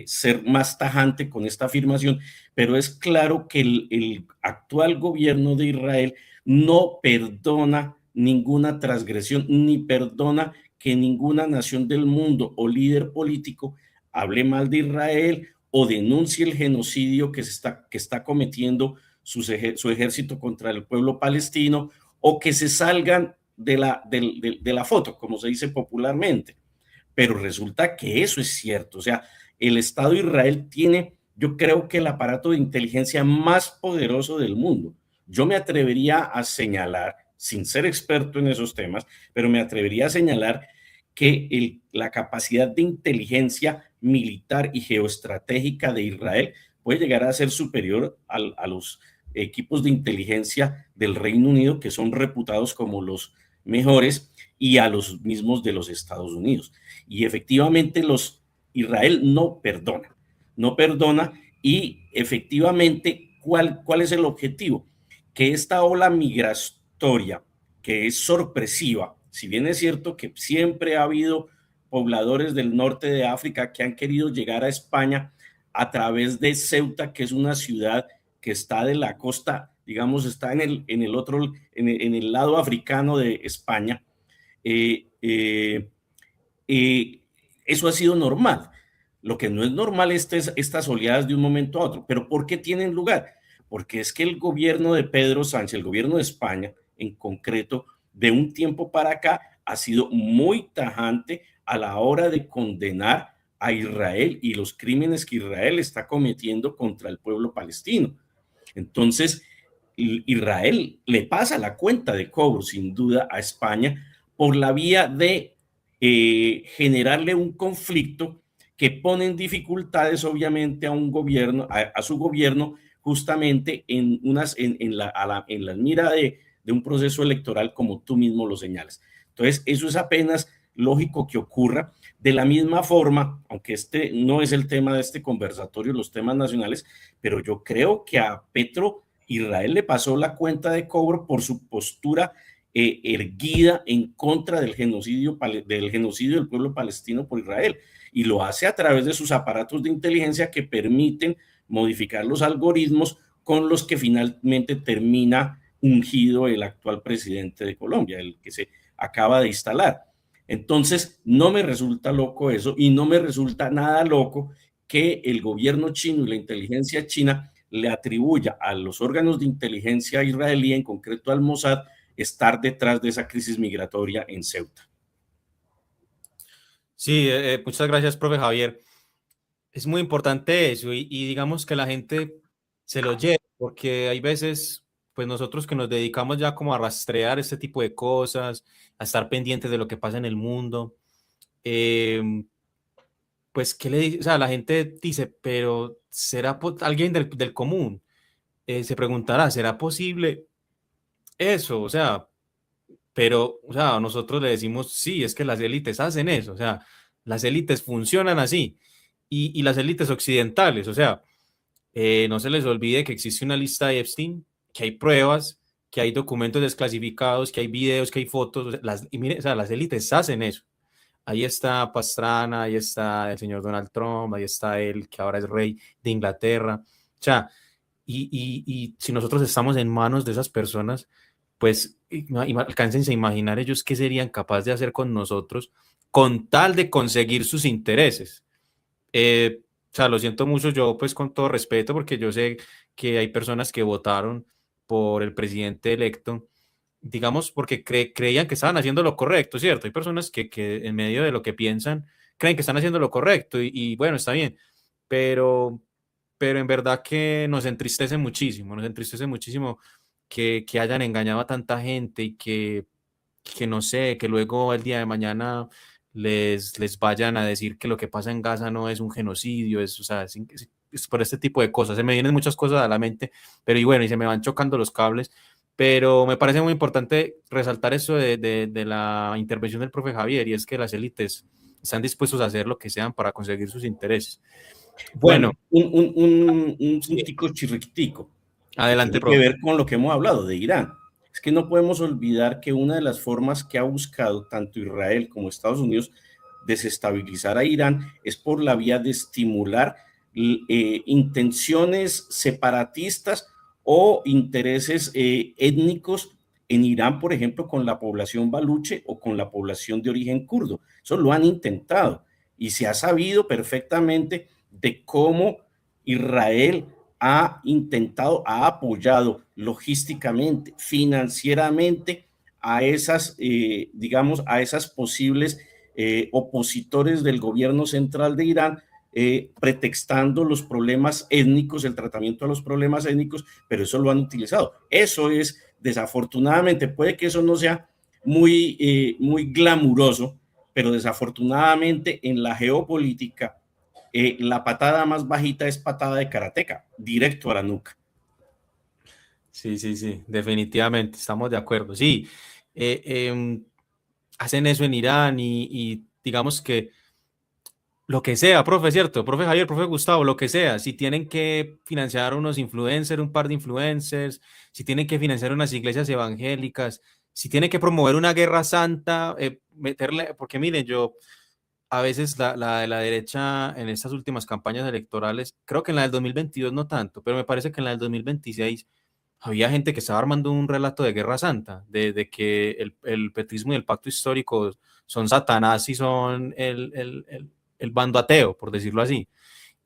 ser más tajante con esta afirmación, pero es claro que el actual gobierno de Israel no perdona ninguna transgresión, ni perdona que ninguna nación del mundo o líder político hable mal de Israel o denuncie el genocidio que está cometiendo su ejército contra el pueblo palestino, o que se salgan de la foto, como se dice popularmente. Pero resulta que eso es cierto. O sea, el Estado de Israel tiene, yo creo que el aparato de inteligencia más poderoso del mundo. Yo me atrevería a señalar, sin ser experto en esos temas, pero me atrevería a señalar que la capacidad de inteligencia militar y geoestratégica de Israel puede llegar a ser superior a los equipos de inteligencia del Reino Unido, que son reputados como los mejores, y a los mismos de los Estados Unidos. Y efectivamente Israel no perdona, y efectivamente, ¿cuál es el objetivo? Que esta ola migratoria, que es sorpresiva, si bien es cierto que siempre ha habido pobladores del norte de África que han querido llegar a España a través de Ceuta, que es una ciudad que está de la costa, digamos, está en el lado africano de España. Eso ha sido normal. Lo que no es normal es estas oleadas de un momento a otro. ¿Pero por qué tienen lugar? Porque es que el gobierno de Pedro Sánchez, el gobierno de España en concreto, de un tiempo para acá, ha sido muy tajante a la hora de condenar a Israel y los crímenes que Israel está cometiendo contra el pueblo palestino. Entonces, Israel le pasa la cuenta de cobro, sin duda, a España por la vía de generarle un conflicto que pone en dificultades, obviamente, a un gobierno, a su gobierno, justamente en la mira de un proceso electoral, como tú mismo lo señalas. Entonces, eso es apenas lógico que ocurra. De la misma forma, aunque este no es el tema de este conversatorio, los temas nacionales, pero yo creo que a Petro Israel le pasó la cuenta de cobro por su postura erguida en contra del genocidio del pueblo palestino por Israel, y lo hace a través de sus aparatos de inteligencia que permiten modificar los algoritmos con los que finalmente termina ungido el actual presidente de Colombia, el que se acaba de instalar. Entonces, no me resulta loco eso, y no me resulta nada loco que el gobierno chino y la inteligencia china le atribuya a los órganos de inteligencia israelí, en concreto al Mossad, estar detrás de esa crisis migratoria en Ceuta. Sí, muchas gracias, profe Javier. Es muy importante eso y digamos que la gente se lo lleve, porque hay veces, pues nosotros que nos dedicamos ya como a rastrear este tipo de cosas, a estar pendientes de lo que pasa en el mundo, eh, pues, ¿qué le dice? O sea, la gente dice, pero ¿será alguien del común? Se preguntará, ¿será posible eso? O sea, pero, o sea, nosotros le decimos, sí, es que las élites hacen eso, o sea, las élites funcionan así y las élites occidentales, o sea, no se les olvide que existe una lista de Epstein, que hay pruebas, que hay documentos desclasificados, que hay videos, que hay fotos. O sea, y mire, o sea, las élites hacen eso. Ahí está Pastrana, ahí está el señor Donald Trump, ahí está él, que ahora es rey de Inglaterra. O sea, y si nosotros estamos en manos de esas personas, pues alcáncense a imaginar ellos qué serían capaces de hacer con nosotros con tal de conseguir sus intereses. O sea, lo siento mucho yo, pues con todo respeto, porque yo sé que hay personas que votaron por el presidente electo, digamos, porque creían que estaban haciendo lo correcto, ¿cierto? Hay personas que en medio de lo que piensan creen que están haciendo lo correcto y bueno, está bien, pero, pero en verdad que nos entristece muchísimo que hayan engañado a tanta gente y que no sé, que luego el día de mañana les vayan a decir que lo que pasa en Gaza no es un genocidio, o sea, es por este tipo de cosas. Se me vienen muchas cosas a la mente, pero y bueno, y se me van chocando los cables, pero me parece muy importante resaltar eso de la intervención del profe Javier, y es que las élites están dispuestos a hacer lo que sean para conseguir sus intereses. Bueno, Bueno, un sí, puntico chirriquitico que adelante, tiene que profe. ver con lo que hemos hablado de Irán. Es que no podemos olvidar que una de las formas que ha buscado tanto Israel como Estados Unidos desestabilizar a Irán es por la vía de estimular intenciones separatistas o intereses étnicos en Irán, por ejemplo, con la población baluche o con la población de origen kurdo. Eso lo han intentado y se ha sabido perfectamente de cómo Israel ha intentado, ha apoyado logísticamente, financieramente a esas, digamos, a esas posibles opositores del gobierno central de Irán, pretextando los problemas étnicos, el tratamiento de los problemas étnicos, pero eso lo han utilizado. Eso es, desafortunadamente, puede que eso no sea muy glamuroso, pero desafortunadamente en la geopolítica la patada más bajita es patada de karateca, directo a la nuca. Sí, sí, sí, definitivamente, estamos de acuerdo. Sí, eh, em, hacen eso en Irán y digamos que lo que sea, profe, ¿cierto? Profe Javier, profe Gustavo, lo que sea. Si tienen que financiar unos influencers, un par de influencers, si tienen que financiar unas iglesias evangélicas, si tienen que promover una guerra santa, meterle, porque miren, yo a veces la de la derecha en estas últimas campañas electorales, creo que en la del 2022 no tanto, pero me parece que en la del 2026 había gente que estaba armando un relato de guerra santa, de que el petrismo y el pacto histórico son Satanás y son el bando ateo, por decirlo así,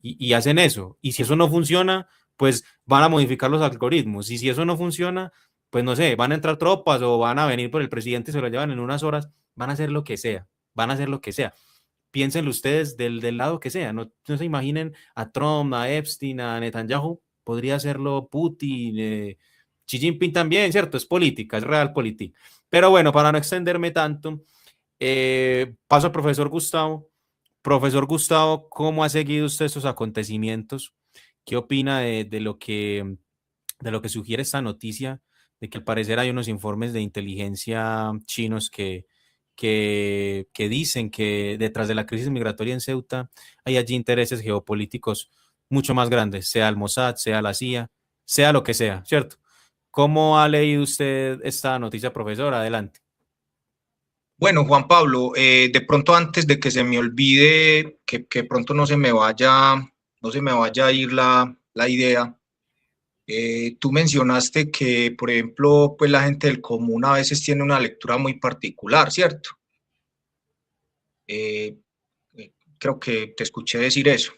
y hacen eso. Y si eso no funciona, pues van a modificar los algoritmos. Y si eso no funciona, pues no sé, van a entrar tropas o van a venir por el presidente y se lo llevan en unas horas, van a hacer lo que sea, van a hacer lo que sea. Piénsenlo ustedes del lado que sea, no se imaginen a Trump, a Epstein, a Netanyahu, podría hacerlo Putin, Xi Jinping también, ¿cierto? Es política, es realpolitik. Pero bueno, para no extenderme tanto, paso al profesor Gustavo. Profesor Gustavo, ¿cómo ha seguido usted estos acontecimientos? ¿Qué opina de lo que sugiere esta noticia? De que al parecer hay unos informes de inteligencia chinos que dicen que detrás de la crisis migratoria en Ceuta hay allí intereses geopolíticos mucho más grandes, sea el Mossad, sea la CIA, sea lo que sea, ¿cierto? ¿Cómo ha leído usted esta noticia, profesor? Adelante. Bueno, Juan Pablo, de pronto antes de que se me olvide, que pronto no se me vaya a ir la idea, tú mencionaste que, por ejemplo, pues la gente del común a veces tiene una lectura muy particular, ¿cierto? Eh, Creo que te escuché decir eso.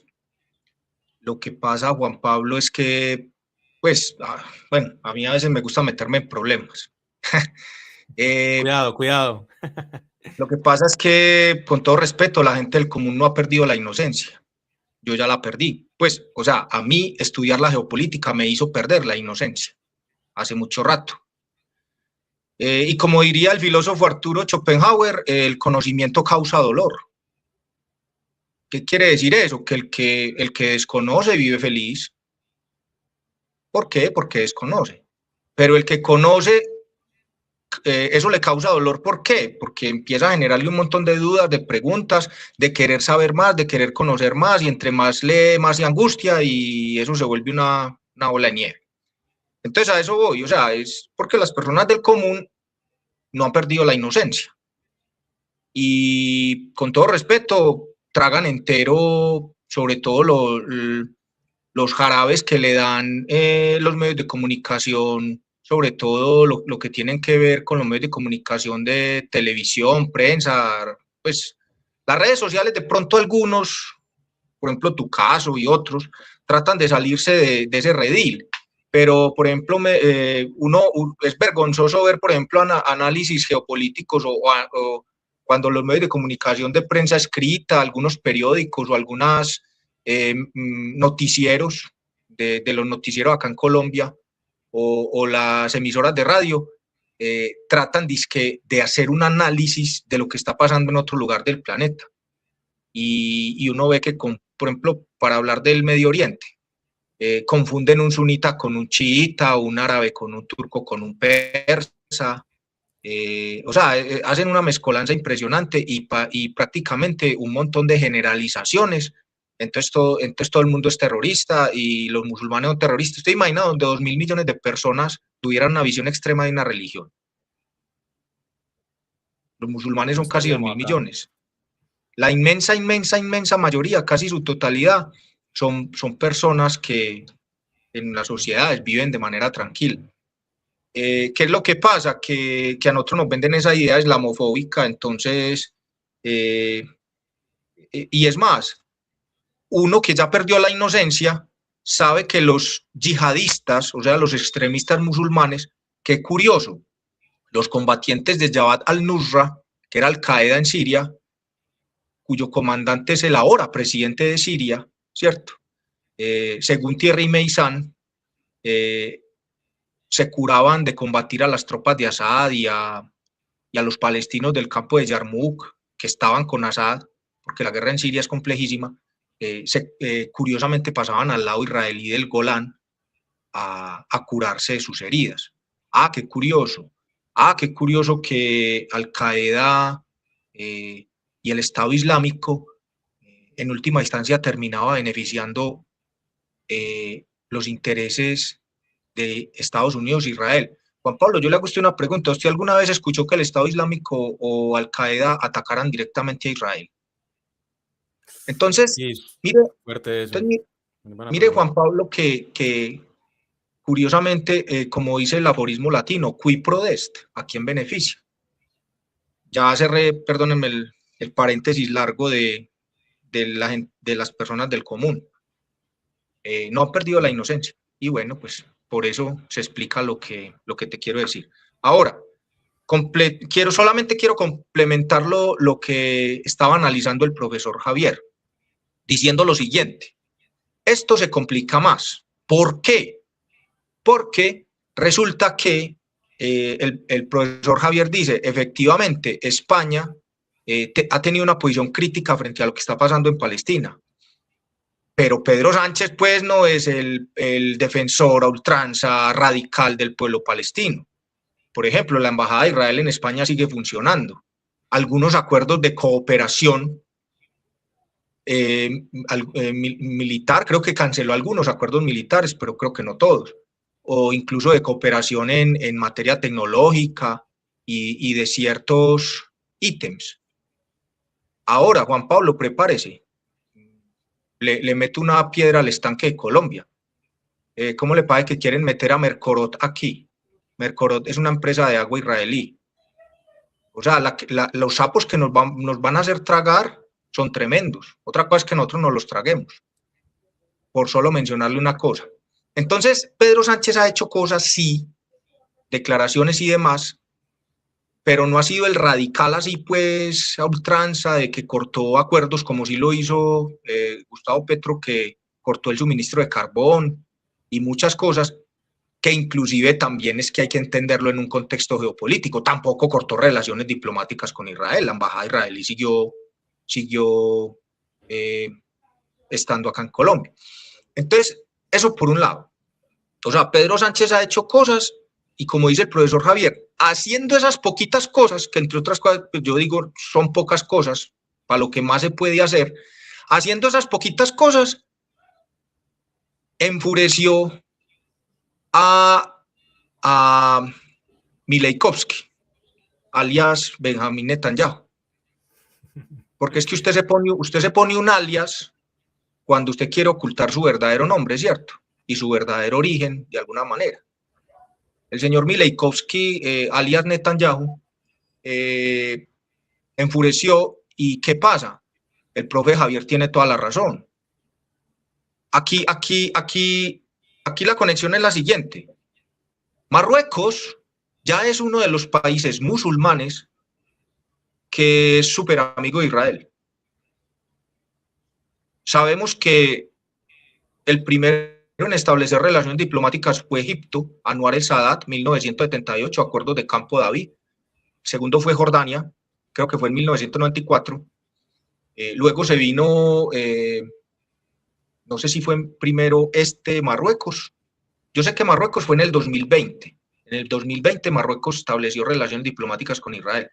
Lo que pasa, Juan Pablo, es que, pues, bueno, a mí a veces me gusta meterme en problemas. Eh, Cuidado, cuidado. Lo que pasa es que, con todo respeto, la gente del común no ha perdido la inocencia. Yo ya la perdí. Pues, o sea, a mí estudiar la geopolítica me hizo perder la inocencia hace mucho rato. Y como diría el filósofo Arturo Schopenhauer, el conocimiento causa dolor. ¿Qué quiere decir eso? Que el que desconoce vive feliz. ¿Por qué? Porque desconoce. Pero el que conoce, eso le causa dolor. ¿Por qué? Porque empieza a generarle un montón de dudas, de preguntas, de querer saber más, de querer conocer más, y entre más lee, más se angustia, y eso se vuelve una bola de nieve. Entonces a eso voy, o sea, es porque las personas del común no han perdido la inocencia. Y con todo respeto, tragan entero, sobre todo los jarabes que le dan los medios de comunicación, sobre todo lo que tienen que ver con los medios de comunicación de televisión, prensa, pues las redes sociales, de pronto algunos, por ejemplo tu caso y otros, tratan de salirse de ese redil. Pero, por ejemplo, es vergonzoso ver, por ejemplo, análisis geopolíticos o cuando los medios de comunicación de prensa escrita, algunos periódicos o algunas noticieros de los noticieros acá en Colombia o las emisoras de radio tratan de hacer un análisis de lo que está pasando en otro lugar del planeta. Y uno ve que, por ejemplo, para hablar del Medio Oriente, confunden un sunita con un chiita, un árabe con un turco con un persa. O sea, hacen una mezcolanza impresionante y prácticamente un montón de generalizaciones. Entonces todo el mundo es terrorista y los musulmanes son terroristas. ¿Usted imagina donde 2.000 millones de personas tuvieran una visión extrema de una religión? Los musulmanes No son casi 2.000 estaríamos acá. millones. La inmensa mayoría, casi su totalidad, son personas que en las sociedades viven de manera tranquila. ¿Qué es lo que pasa? Que a nosotros nos venden esa idea islamofóbica, entonces, y es más, uno que ya perdió la inocencia sabe que los yihadistas, o sea, los extremistas musulmanes, qué curioso, los combatientes de Jabhat al-Nusra, que era Al-Qaeda en Siria, cuyo comandante es el ahora presidente de Siria, ¿cierto? Según Thierry Meyssan, se curaban de combatir a las tropas de Assad y a los palestinos del campo de Yarmouk, que estaban con Assad, porque la guerra en Siria es complejísima, curiosamente pasaban al lado israelí del Golán a curarse de sus heridas. Qué curioso. Qué curioso que Al-Qaeda y el Estado Islámico en última instancia terminaba beneficiando los intereses de Estados Unidos e Israel. Juan Pablo, yo le hago a usted una pregunta. ¿Usted alguna vez escuchó que el Estado Islámico o Al-Qaeda atacaran directamente a Israel? Entonces, Sí, mire, fuerte eso. entonces, Buena mire pregunta. Juan Pablo, que curiosamente, como dice el aforismo latino, qui prodest, ¿a quién beneficia? Ya cerré, perdónenme el paréntesis largo de las personas del común. No han perdido la inocencia. Y bueno, pues por eso se explica lo que te quiero decir. Ahora, solamente quiero complementar lo que estaba analizando el profesor Javier, diciendo lo siguiente. Esto se complica más. ¿Por qué? Porque resulta que el profesor Javier dice, efectivamente, España ha tenido una posición crítica frente a lo que está pasando en Palestina. Pero Pedro Sánchez, pues, no es el defensor a ultranza radical del pueblo palestino. Por ejemplo, la Embajada de Israel en España sigue funcionando. Algunos acuerdos de cooperación militar, creo que canceló algunos acuerdos militares, pero creo que no todos. O incluso de cooperación en materia tecnológica y de ciertos ítems. Ahora, Juan Pablo, prepárese. Le meto una piedra al estanque de Colombia. ¿Cómo le parece que quieren meter a Mercorot aquí? Mercorot es una empresa de agua israelí. O sea, los sapos que nos van a hacer tragar son tremendos. Otra cosa es que nosotros nos los traguemos, por solo mencionarle una cosa. Entonces, Pedro Sánchez ha hecho cosas, sí, declaraciones y demás, pero no ha sido el radical así pues a ultranza de que cortó acuerdos como sí lo hizo Gustavo Petro, que cortó el suministro de carbón y muchas cosas, que inclusive también es que hay que entenderlo en un contexto geopolítico. Tampoco cortó relaciones diplomáticas con Israel, la embajada israelí siguió estando acá en Colombia. Entonces, eso por un lado. O sea, Pedro Sánchez ha hecho cosas y como dice el profesor Javier, haciendo esas poquitas cosas, que entre otras cosas, pues yo digo, son pocas cosas, para lo que más se puede hacer, haciendo esas poquitas cosas, enfureció a Mileikovsky, alias Benjamín Netanyahu. Porque es que usted se pone un alias cuando usted quiere ocultar su verdadero nombre, ¿cierto? Y su verdadero origen, de alguna manera. El señor Mileikovsky, alias Netanyahu, enfureció. ¿Y qué pasa? El profe Javier tiene toda la razón. Aquí la conexión es la siguiente. Marruecos ya es uno de los países musulmanes que es súper amigo de Israel. Sabemos que el primero en establecer relaciones diplomáticas fue Egipto, Anwar el Sadat, 1978, acuerdos de Campo David. Segundo fue Jordania, creo que fue en 1994. Luego se vino, no sé si fue primero Marruecos. Yo sé que Marruecos fue en el 2020. En el 2020 Marruecos estableció relaciones diplomáticas con Israel.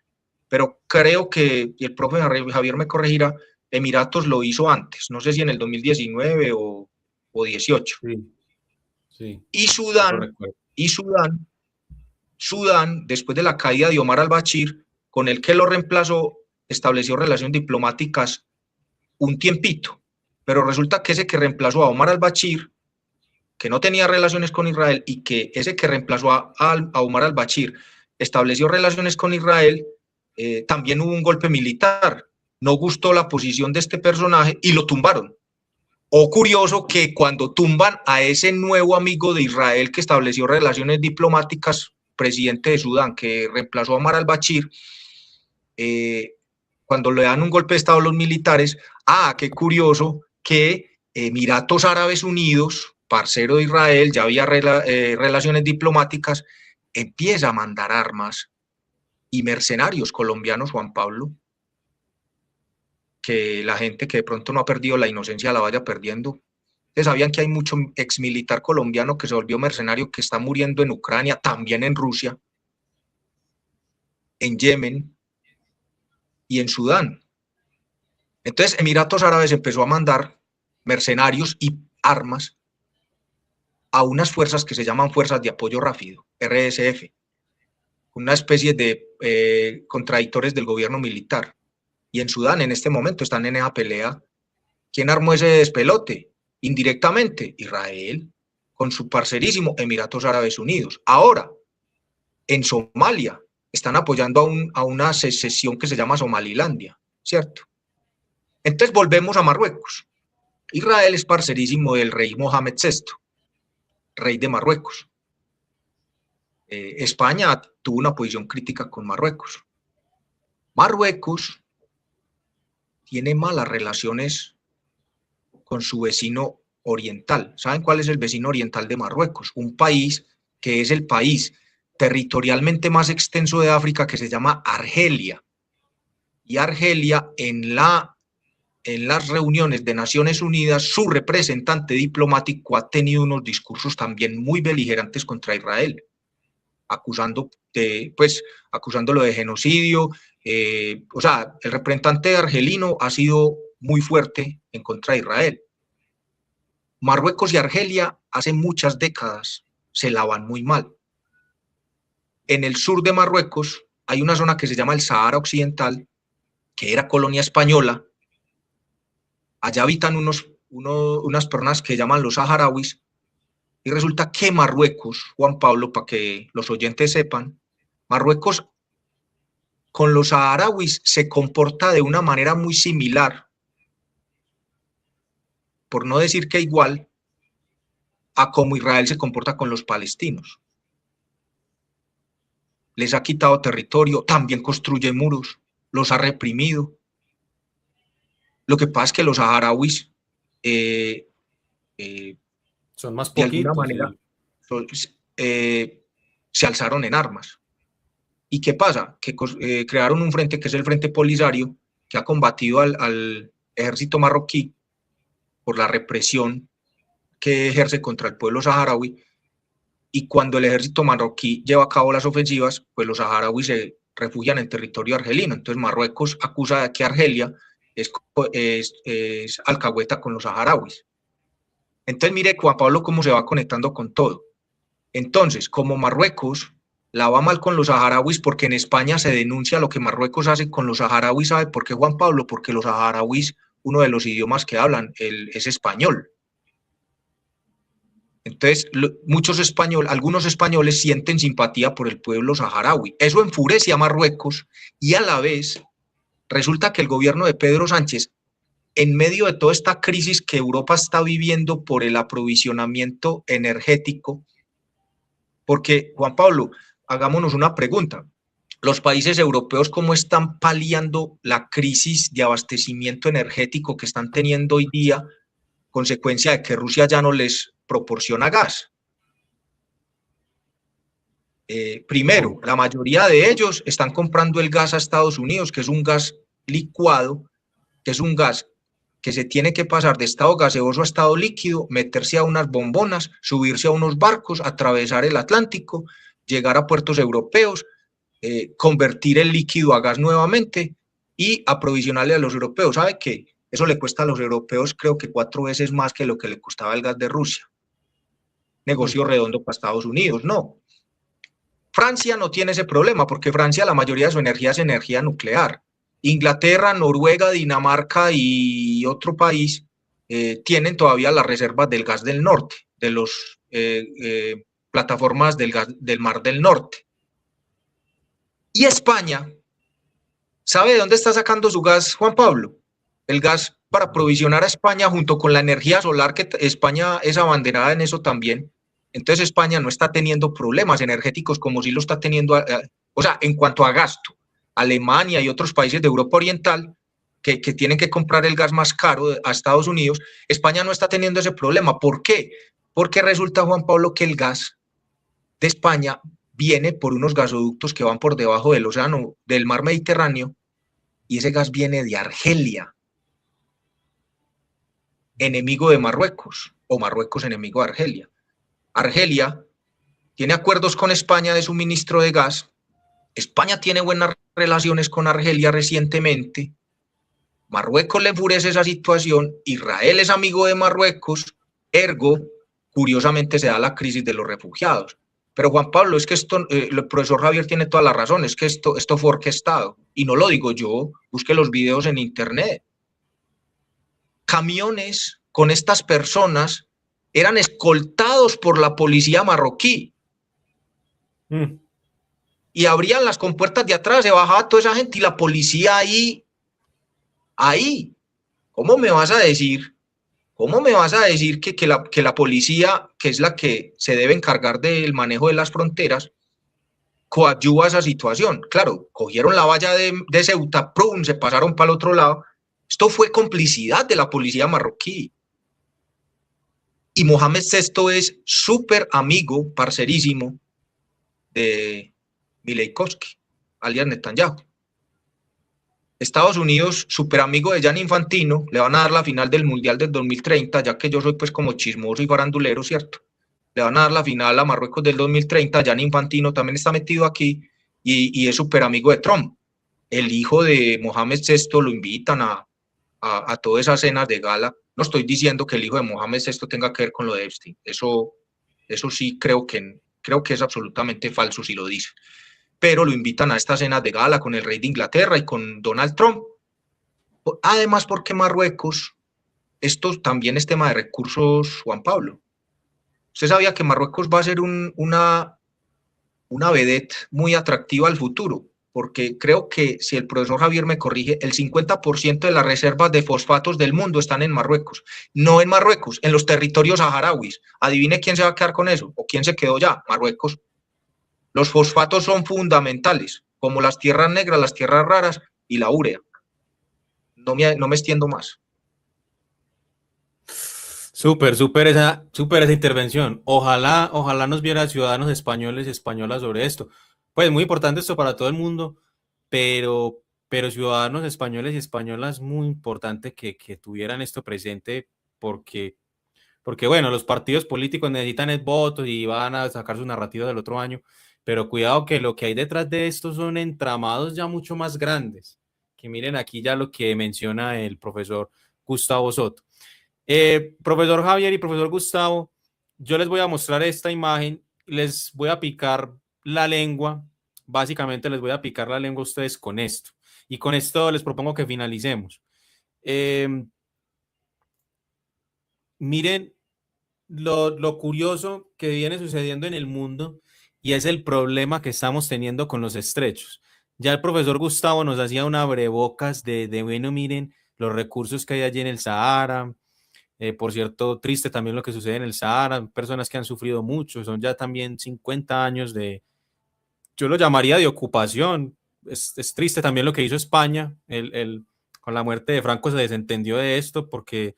Pero creo que, y el profe Javier me corregirá, Emiratos lo hizo antes. No sé si en el 2019 o 18. Sí, sí. Y Sudán, después de la caída de Omar al-Bashir, con el que lo reemplazó, estableció relaciones diplomáticas un tiempito. Pero resulta que ese que reemplazó a Omar al-Bashir, que no tenía relaciones con Israel, y que ese que reemplazó a Omar al-Bashir estableció relaciones con Israel, también hubo un golpe militar. No gustó la posición de este personaje y lo tumbaron. O curioso que cuando tumban a ese nuevo amigo de Israel que estableció relaciones diplomáticas, presidente de Sudán, que reemplazó a Omar al-Bashir, cuando le dan un golpe de Estado a los militares, qué curioso que Emiratos Árabes Unidos, parcero de Israel, ya había relaciones diplomáticas, empieza a mandar armas y mercenarios colombianos, Juan Pablo, que la gente que de pronto no ha perdido la inocencia la vaya perdiendo. Ustedes sabían que hay mucho exmilitar colombiano que se volvió mercenario, que está muriendo en Ucrania, también en Rusia, en Yemen y en Sudán. Entonces Emiratos Árabes empezó a mandar mercenarios y armas a unas fuerzas que se llaman Fuerzas de Apoyo Rápido, RSF, una especie de contradictores del gobierno militar. Y en Sudán en este momento están en esa pelea. ¿Quién armó ese despelote? Indirectamente, Israel, con su parcerísimo Emiratos Árabes Unidos. Ahora, en Somalia, están apoyando a una secesión que se llama Somalilandia, ¿cierto? Entonces volvemos a Marruecos. Israel es parcerísimo del rey Mohamed VI, rey de Marruecos. España tuvo una posición crítica con Marruecos. Marruecos tiene malas relaciones con su vecino oriental. ¿Saben cuál es el vecino oriental de Marruecos? Un país que es el país territorialmente más extenso de África, que se llama Argelia. Y Argelia, en las reuniones de Naciones Unidas, su representante diplomático ha tenido unos discursos también muy beligerantes contra Israel, acusándolo de genocidio. O sea, el representante argelino ha sido muy fuerte en contra de Israel. Marruecos y Argelia hace muchas décadas se lavan muy mal. En el sur de Marruecos hay una zona que se llama el Sahara Occidental, que era colonia española. Allá habitan unas personas que llaman los saharauis, y resulta que Marruecos, Juan Pablo, para que los oyentes sepan, Marruecos con los saharauis se comporta de una manera muy similar, por no decir que igual, a cómo Israel se comporta con los palestinos. les ha quitado territorio, también construye muros, los ha reprimido. Lo que pasa es que los saharauis son más de poquitos, alguna manera se alzaron en armas. ¿Y qué pasa? Que crearon un frente que es el Frente Polisario, que ha combatido al ejército marroquí por la represión que ejerce contra el pueblo saharaui, y cuando el ejército marroquí lleva a cabo las ofensivas, pues los saharauis se refugian en territorio argelino. Entonces Marruecos acusa de que Argelia es alcahueta con los saharauis. Entonces mire, Juan Pablo, cómo se va conectando con todo. Entonces, como Marruecos la va mal con los saharauis, porque en España se denuncia lo que Marruecos hace con los saharauis, ¿sabe por qué, Juan Pablo? Porque los saharauis, uno de los idiomas que hablan es español. Entonces, algunos españoles sienten simpatía por el pueblo saharaui. Eso enfurece a Marruecos, y a la vez resulta que el gobierno de Pedro Sánchez, en medio de toda esta crisis que Europa está viviendo por el aprovisionamiento energético, porque, Juan Pablo, hagámonos una pregunta. Los países europeos, ¿cómo están paliando la crisis de abastecimiento energético que están teniendo hoy día, consecuencia de que Rusia ya no les proporciona gas? Primero, la mayoría de ellos están comprando el gas a Estados Unidos, que es un gas licuado, que es un gas que se tiene que pasar de estado gaseoso a estado líquido, meterse a unas bombonas, subirse a unos barcos, atravesar el Atlántico, llegar a puertos europeos, convertir el líquido a gas nuevamente y aprovisionarle a los europeos. ¿Sabe qué? Eso le cuesta a los europeos creo que 4 veces más que lo que le costaba el gas de Rusia. Negocio redondo para Estados Unidos, no. Francia no tiene ese problema, porque Francia la mayoría de su energía es energía nuclear. Inglaterra, Noruega, Dinamarca y otro país tienen todavía las reservas del gas del norte, de las plataformas del gas del Mar del Norte. Y España, ¿sabe de dónde está sacando su gas, Juan Pablo? El gas para aprovisionar a España junto con la energía solar, que España es abanderada en eso también. Entonces España no está teniendo problemas energéticos como sí lo está teniendo, o sea, en cuanto a gasto. Alemania y otros países de Europa Oriental que tienen que comprar el gas más caro a Estados Unidos, España no está teniendo ese problema. ¿Por qué? Porque resulta, Juan Pablo, que el gas de España viene por unos gasoductos que van por debajo del océano, del mar Mediterráneo, y ese gas viene de Argelia, enemigo de Marruecos, o Marruecos enemigo de Argelia. Argelia tiene acuerdos con España de suministro de gas. España tiene buenas relaciones con Argelia recientemente. Marruecos le enfurece esa situación. Israel es amigo de Marruecos. Ergo, curiosamente, se da la crisis de los refugiados. Pero Juan Pablo, es que esto, el profesor Javier tiene toda la razón, es que esto fue orquestado. Y no lo digo yo, busque los videos en internet. Camiones con estas personas eran escoltados por la policía marroquí. Y abrían las compuertas de atrás, se bajaba toda esa gente y la policía ahí. ¿Cómo me vas a decir que la policía, que es la que se debe encargar del manejo de las fronteras, coadyuva esa situación? Claro, cogieron la valla de Ceuta, ¡prum!, se pasaron para el otro lado. Esto fue complicidad de la policía marroquí. Y Mohamed VI es súper amigo, parcerísimo, de Mileikovsky, alias Netanyahu. Estados Unidos, súper amigo de Gianni Infantino, le van a dar la final del Mundial del 2030, ya que yo soy pues como chismoso y farandulero, ¿cierto? Le van a dar la final a Marruecos del 2030, Gianni Infantino también está metido aquí y es súper amigo de Trump. El hijo de Mohamed VI lo invitan a todas esas cenas de gala. No estoy diciendo que el hijo de Mohamed VI tenga que ver con lo de Epstein, eso sí creo que es absolutamente falso si lo dice. Pero lo invitan a estas cenas de gala con el rey de Inglaterra y con Donald Trump. Además, porque Marruecos, esto también es tema de recursos, Juan Pablo. ¿Usted sabía que Marruecos va a ser una vedette muy atractiva al futuro? Porque creo que, si el profesor Javier me corrige, el 50% de las reservas de fosfatos del mundo están en Marruecos. No en Marruecos, en los territorios saharauis. Adivine quién se va a quedar con eso, o quién se quedó ya, Marruecos. Los fosfatos son fundamentales, como las tierras negras, las tierras raras y la urea. No me extiendo más. Súper esa intervención. Ojalá nos viera ciudadanos españoles y españolas sobre esto. Pues muy importante esto para todo el mundo, pero ciudadanos españoles y españolas, muy importante que tuvieran esto presente porque, porque, bueno, los partidos políticos necesitan votos y van a sacar sus narrativas del otro año, pero cuidado que lo que hay detrás de esto son entramados ya mucho más grandes. Que miren aquí ya lo que menciona el profesor Gustavo Soto. Profesor Javier y profesor Gustavo, yo les voy a mostrar esta imagen, les voy a picar la lengua, básicamente les voy a picar la lengua a ustedes con esto, y con esto les propongo que finalicemos. Miren lo curioso que viene sucediendo en el mundo y es el problema que estamos teniendo con los estrechos. Ya el profesor Gustavo nos hacía una abrebocas bueno, miren los recursos que hay allí en el Sahara. Por cierto, triste también lo que sucede en el Sahara, personas que han sufrido mucho, son ya también 50 años yo lo llamaría de ocupación. Es triste también lo que hizo España, con la muerte de Franco se desentendió de esto porque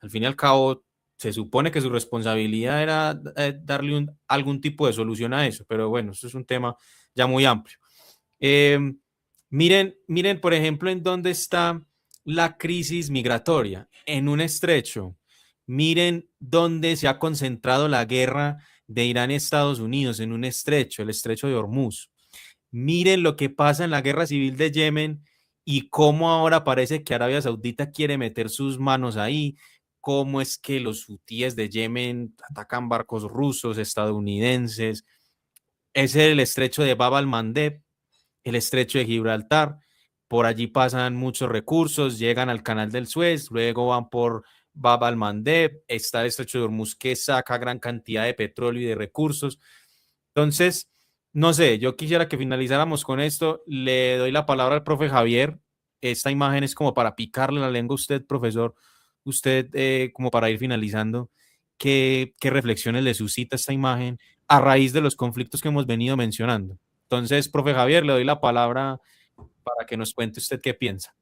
al fin y al cabo se supone que su responsabilidad era darle algún tipo de solución a eso, pero bueno, eso es un tema ya muy amplio. Eh, miren, por ejemplo, en dónde está la crisis migratoria, en un estrecho. Miren dónde se ha concentrado la guerra de Irán y Estados Unidos, en un estrecho, el estrecho de Hormuz. Miren lo que pasa en la guerra civil de Yemen y cómo ahora parece que Arabia Saudita quiere meter sus manos ahí, cómo es que los hutíes de Yemen atacan barcos rusos, estadounidenses. Es el estrecho de Bab al-Mandeb, el estrecho de Gibraltar. Por allí pasan muchos recursos, llegan al canal del Suez, luego van por Bab al-Mandeb, está el estrecho de Hormuz que saca gran cantidad de petróleo y de recursos. Entonces, no sé, yo quisiera que finalizáramos con esto. Le doy la palabra al profe Javier. Esta imagen es como para picarle la lengua a usted, profesor. Usted, como para ir finalizando, ¿qué reflexiones le suscita esta imagen a raíz de los conflictos que hemos venido mencionando? Entonces, profe Javier, le doy la palabra para que nos cuente usted qué piensa.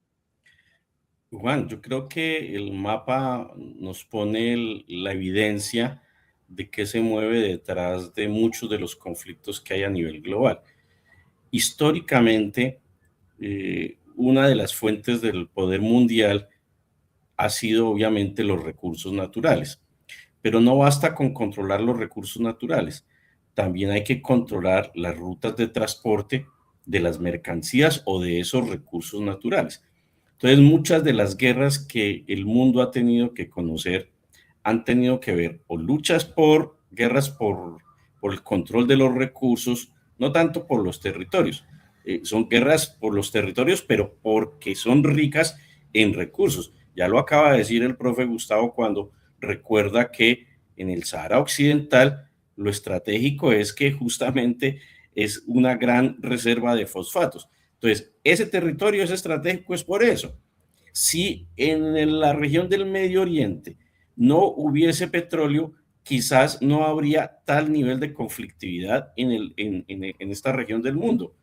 Juan, yo creo que el mapa nos pone la evidencia de qué se mueve detrás de muchos de los conflictos que hay a nivel global. Históricamente, una de las fuentes del poder mundial ha sido obviamente los recursos naturales, pero no basta con controlar los recursos naturales, también hay que controlar las rutas de transporte de las mercancías o de esos recursos naturales. Entonces, muchas de las guerras que el mundo ha tenido que conocer han tenido que ver o luchas por guerras por el control de los recursos, no tanto por los territorios. Son guerras por los territorios, pero porque son ricas en recursos. Ya lo acaba de decir el profe Gustavo cuando recuerda que en el Sahara Occidental lo estratégico es que justamente es una gran reserva de fosfatos. Entonces, ese territorio es estratégico, es por eso. Si en la región del Medio Oriente no hubiese petróleo, quizás no habría tal nivel de conflictividad en esta región del mundo.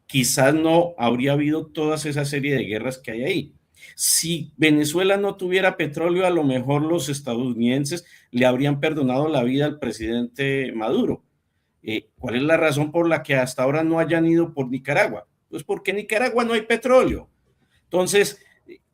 Quizás no habría habido toda esa serie de guerras que hay ahí. Si Venezuela no tuviera petróleo, a lo mejor los estadounidenses le habrían perdonado la vida al presidente Maduro. ¿Cuál es la razón por la que hasta ahora no hayan ido por Nicaragua? Pues porque en Nicaragua no hay petróleo. Entonces,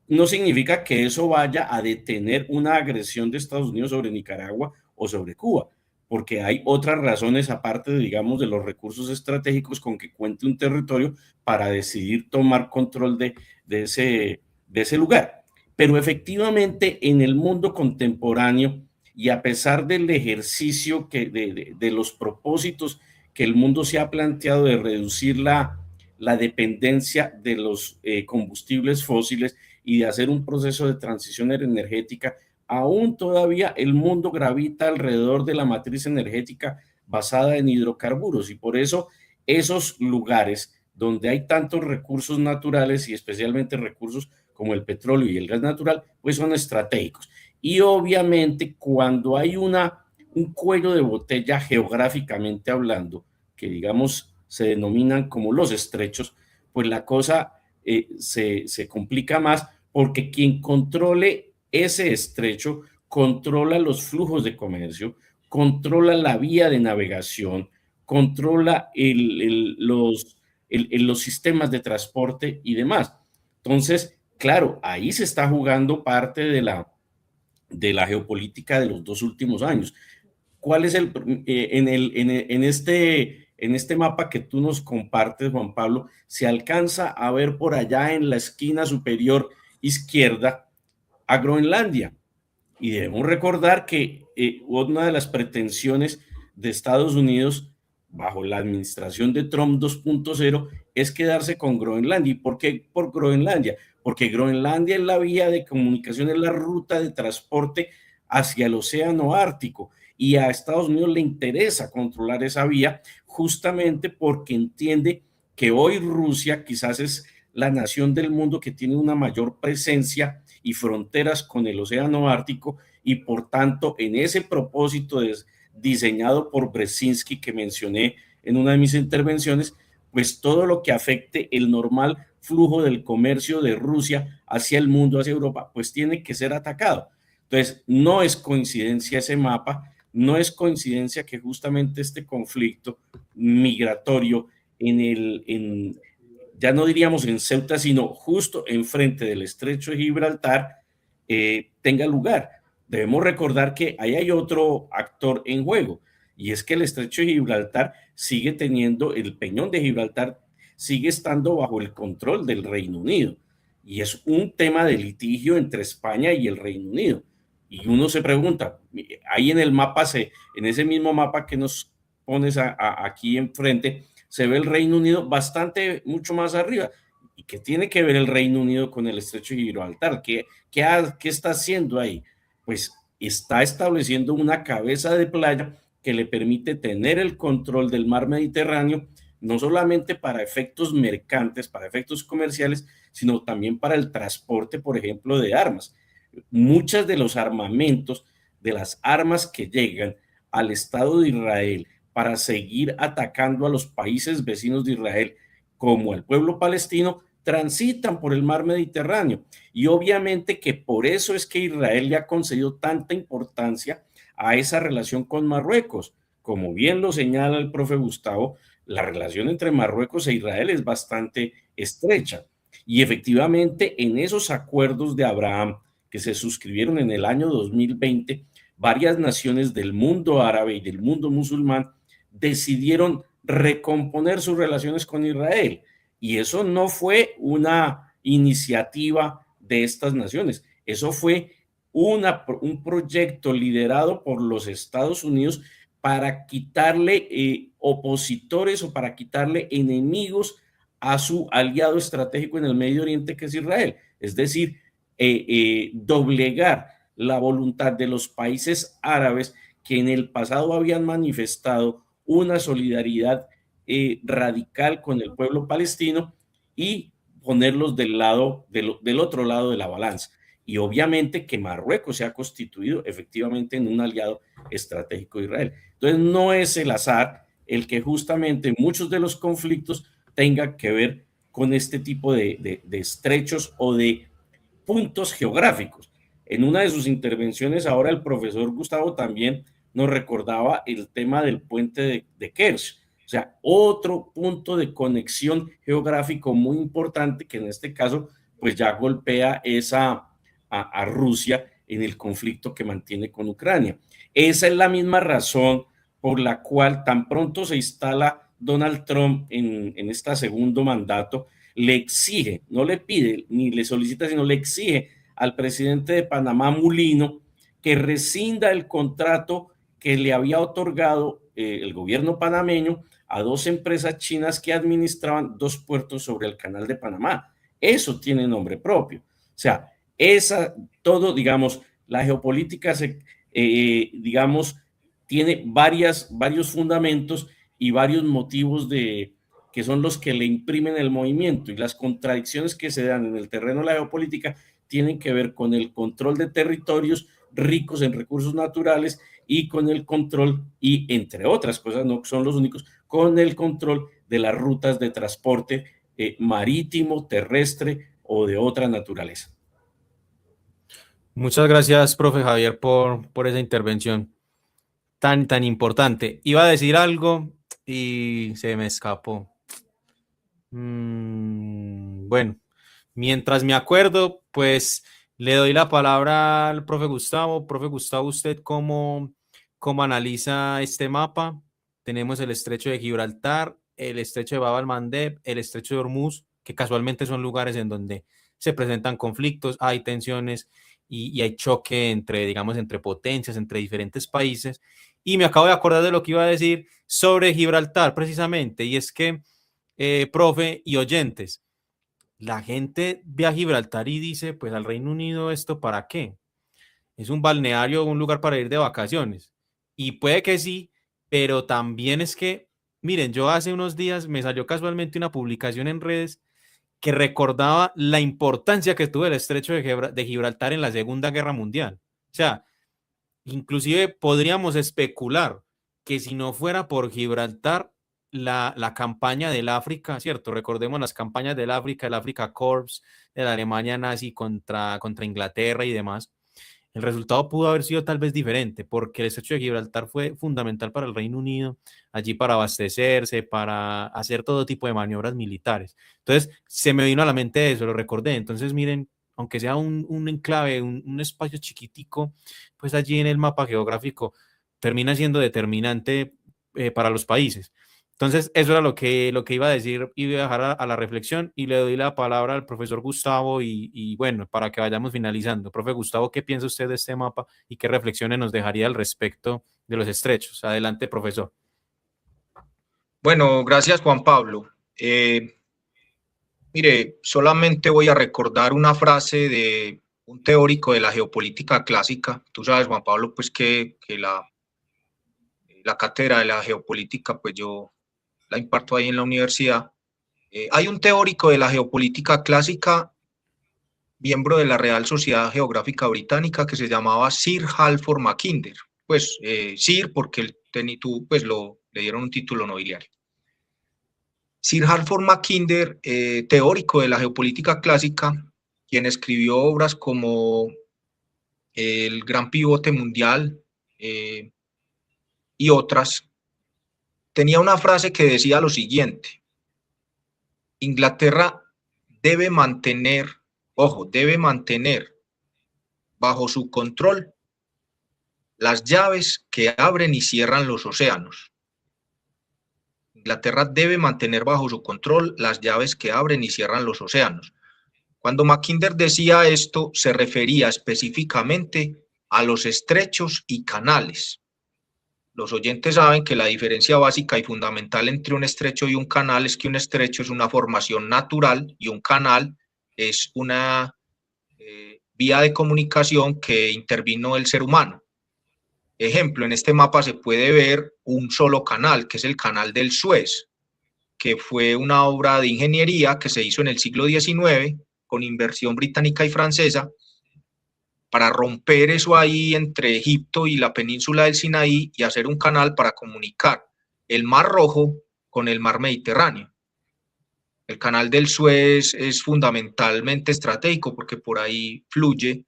no significa que eso vaya a detener una agresión de Estados Unidos sobre Nicaragua o sobre Cuba, porque hay otras razones aparte, digamos, de los recursos estratégicos con que cuente un territorio para decidir tomar control de ese lugar. Pero efectivamente en el mundo contemporáneo y a pesar del ejercicio de los propósitos que el mundo se ha planteado de reducir la dependencia de los combustibles fósiles y de hacer un proceso de transición energética, aún todavía el mundo gravita alrededor de la matriz energética basada en hidrocarburos y por eso esos lugares donde hay tantos recursos naturales y especialmente recursos como el petróleo y el gas natural, pues son estratégicos. Y obviamente cuando hay un cuello de botella geográficamente hablando, que digamos se denominan como los estrechos, pues la cosa se complica más, porque quien controle ese estrecho controla los flujos de comercio, controla la vía de navegación, controla los sistemas de transporte y demás. Entonces, claro, ahí se está jugando parte de la geopolítica de los 2 últimos años. ¿Cuál es en este mapa que tú nos compartes, Juan Pablo? Se alcanza a ver por allá en la esquina superior izquierda a Groenlandia. Y debemos recordar que una de las pretensiones de Estados Unidos bajo la administración de Trump 2.0 es quedarse con Groenlandia. ¿Y por qué por Groenlandia? Porque Groenlandia es la vía de comunicación, es la ruta de transporte hacia el océano Ártico, y a Estados Unidos le interesa controlar esa vía justamente porque entiende que hoy Rusia quizás es la nación del mundo que tiene una mayor presencia y fronteras con el océano Ártico, y por tanto en ese propósito diseñado por Brzezinski que mencioné en una de mis intervenciones, pues todo lo que afecte el normal flujo del comercio de Rusia hacia el mundo, hacia Europa, pues tiene que ser atacado. Entonces, no es coincidencia ese mapa, no es coincidencia que justamente este conflicto migratorio ya no diríamos en Ceuta, sino justo enfrente del estrecho de Gibraltar, tenga lugar. Debemos recordar que ahí hay otro actor en juego, y es que el estrecho de Gibraltar sigue teniendo, el peñón de Gibraltar sigue estando bajo el control del Reino Unido, y es un tema de litigio entre España y el Reino Unido. Y uno se pregunta, ahí en el mapa, en ese mismo mapa que nos pones aquí enfrente, se ve el Reino Unido mucho más arriba. ¿Y qué tiene que ver el Reino Unido con el estrecho de Gibraltar? ¿Qué está haciendo ahí? Pues está estableciendo una cabeza de playa que le permite tener el control del mar Mediterráneo, no solamente para efectos mercantes, para efectos comerciales, sino también para el transporte, por ejemplo, de armas. Muchas de los armamentos, de las armas que llegan al Estado de Israel para seguir atacando a los países vecinos de Israel, como al pueblo palestino, transitan por el mar Mediterráneo. Y obviamente que por eso es que Israel le ha concedido tanta importancia a esa relación con Marruecos. Como bien lo señala el profe Gustavo, la relación entre Marruecos e Israel es bastante estrecha. Y efectivamente, en esos acuerdos de Abraham que se suscribieron en el año 2020, varias naciones del mundo árabe y del mundo musulmán decidieron recomponer sus relaciones con Israel. Y eso no fue una iniciativa de estas naciones, eso fue un proyecto liderado por los Estados Unidos para quitarle opositores o para quitarle enemigos a su aliado estratégico en el Medio Oriente, que es Israel. Es decir, doblegar la voluntad de los países árabes que en el pasado habían manifestado una solidaridad radical con el pueblo palestino, y ponerlos del otro lado de la balanza. Y obviamente que Marruecos se ha constituido efectivamente en un aliado estratégico de Israel. Entonces no es el azar el que justamente muchos de los conflictos tengan que ver con este tipo de estrechos o de puntos geográficos. En una de sus intervenciones ahora el profesor Gustavo también nos recordaba el tema del puente de Kerch, o sea, otro punto de conexión geográfico muy importante que en este caso pues ya golpea a Rusia en el conflicto que mantiene con Ucrania. Esa es la misma razón por la cual tan pronto se instala Donald Trump en este segundo mandato, le exige, no le pide ni le solicita, sino le exige al presidente de Panamá, Mulino, que rescinda el contrato que le había otorgado el gobierno panameño a 2 empresas chinas que administraban 2 puertos sobre el canal de Panamá. Eso tiene nombre propio. O sea, todo, digamos, la geopolítica digamos, tiene varios fundamentos y varios motivos que son los que le imprimen el movimiento, y las contradicciones que se dan en el terreno de la geopolítica tienen que ver con el control de territorios ricos en recursos naturales y con el control, y entre otras cosas, no son los únicos, con el control de las rutas de transporte marítimo, terrestre o de otra naturaleza. Muchas gracias, profe Javier, por esa intervención tan importante. Iba a decir algo y se me escapó. Bueno, mientras me acuerdo, pues le doy la palabra al profe Gustavo. Profe Gustavo, ¿usted cómo analiza este mapa? Tenemos el estrecho de Gibraltar, el estrecho de Bab al-Mandeb, el estrecho de Hormuz, que casualmente son lugares en donde se presentan conflictos, hay tensiones y hay choque entre, digamos, entre potencias, entre diferentes países. Y me acabo de acordar de lo que iba a decir sobre Gibraltar, precisamente, y es que, profe y oyentes, la gente ve a Gibraltar y dice, pues al Reino Unido, ¿esto para qué? Es un balneario, un lugar para ir de vacaciones. Y puede que sí, pero también es que, miren, yo hace unos días me salió casualmente una publicación en redes que recordaba la importancia que tuvo el estrecho de Gibraltar en la Segunda Guerra Mundial. O sea, inclusive podríamos especular que si no fuera por Gibraltar, la campaña del África, ¿cierto? Recordemos las campañas del África, el Africa Corps, de la Alemania nazi contra Inglaterra y demás. El resultado pudo haber sido tal vez diferente, porque el estrecho de Gibraltar fue fundamental para el Reino Unido, allí para abastecerse, para hacer todo tipo de maniobras militares. Entonces, se me vino a la mente eso, lo recordé. Entonces, miren, aunque sea un enclave, un espacio chiquitico, pues allí en el mapa geográfico termina siendo determinante para los países. Entonces, eso era lo que iba a decir y voy a dejar a la reflexión y le doy la palabra al profesor Gustavo y bueno, para que vayamos finalizando. Profe Gustavo, ¿qué piensa usted de este mapa y qué reflexiones nos dejaría al respecto de los estrechos? Adelante, profesor. Bueno, gracias Juan Pablo. Mire, solamente voy a recordar una frase de un teórico de la geopolítica clásica. Tú sabes, Juan Pablo, pues que la cátedra de la geopolítica, pues yo la imparto ahí en la universidad. Hay un teórico de la geopolítica clásica, miembro de la Real Sociedad Geográfica Británica, que se llamaba Sir Halford Mackinder. Pues Sir porque pues le dieron un título nobiliario. Sir Halford Mackinder, teórico de la geopolítica clásica, quien escribió obras como El Gran Pivote Mundial y otras, tenía una frase que decía lo siguiente: Inglaterra debe mantener bajo su control las llaves que abren y cierran los océanos. Inglaterra debe mantener bajo su control las llaves que abren y cierran los océanos. Cuando Mackinder decía esto, se refería específicamente a los estrechos y canales. Los oyentes saben que la diferencia básica y fundamental entre un estrecho y un canal es que un estrecho es una formación natural y un canal es una vía de comunicación que intervino el ser humano. Ejemplo, en este mapa se puede ver un solo canal, que es el canal del Suez, que fue una obra de ingeniería que se hizo en el siglo XIX con inversión británica y francesa para romper eso ahí entre Egipto y la península del Sinaí y hacer un canal para comunicar el Mar Rojo con el Mar Mediterráneo. El canal del Suez es fundamentalmente estratégico porque por ahí fluye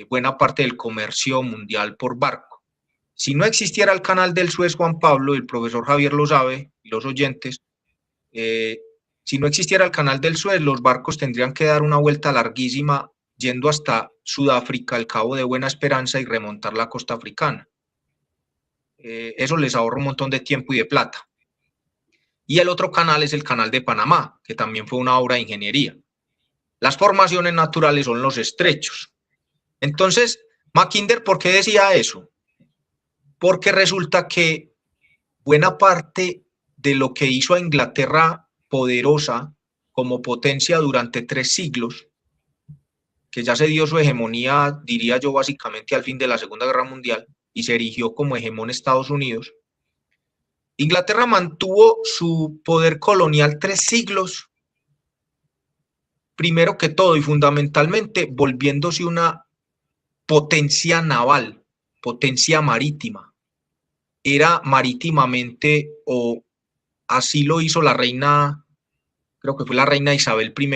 buena parte del comercio mundial por barco. Si no existiera el canal del Suez, Juan Pablo, el profesor Javier lo sabe, y los oyentes, si no existiera el canal del Suez, los barcos tendrían que dar una vuelta larguísima yendo hasta Sudáfrica, el Cabo de Buena Esperanza y remontar la costa africana. Eso les ahorra un montón de tiempo y de plata. Y el otro canal es el canal de Panamá, que también fue una obra de ingeniería. Las formaciones naturales son los estrechos. Entonces, Mackinder, ¿por qué decía eso? Porque resulta que buena parte de lo que hizo a Inglaterra poderosa como potencia durante 3 siglos, que ya se dio su hegemonía, diría yo, básicamente al fin de la Segunda Guerra Mundial, y se erigió como hegemón Estados Unidos. Inglaterra mantuvo su poder colonial 3 siglos, primero que todo y fundamentalmente volviéndose una potencia naval, potencia marítima. Era marítimamente o así lo hizo la reina, creo que fue la reina Isabel I.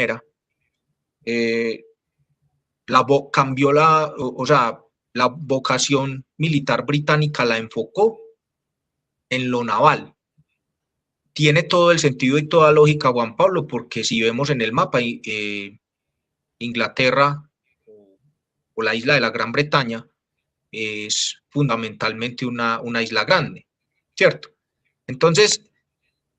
Cambió la vocación militar británica la enfocó en lo naval. Tiene todo el sentido y toda lógica, Juan Pablo, porque si vemos en el mapa, Inglaterra o la isla de la Gran Bretaña es fundamentalmente una isla grande, ¿cierto? Entonces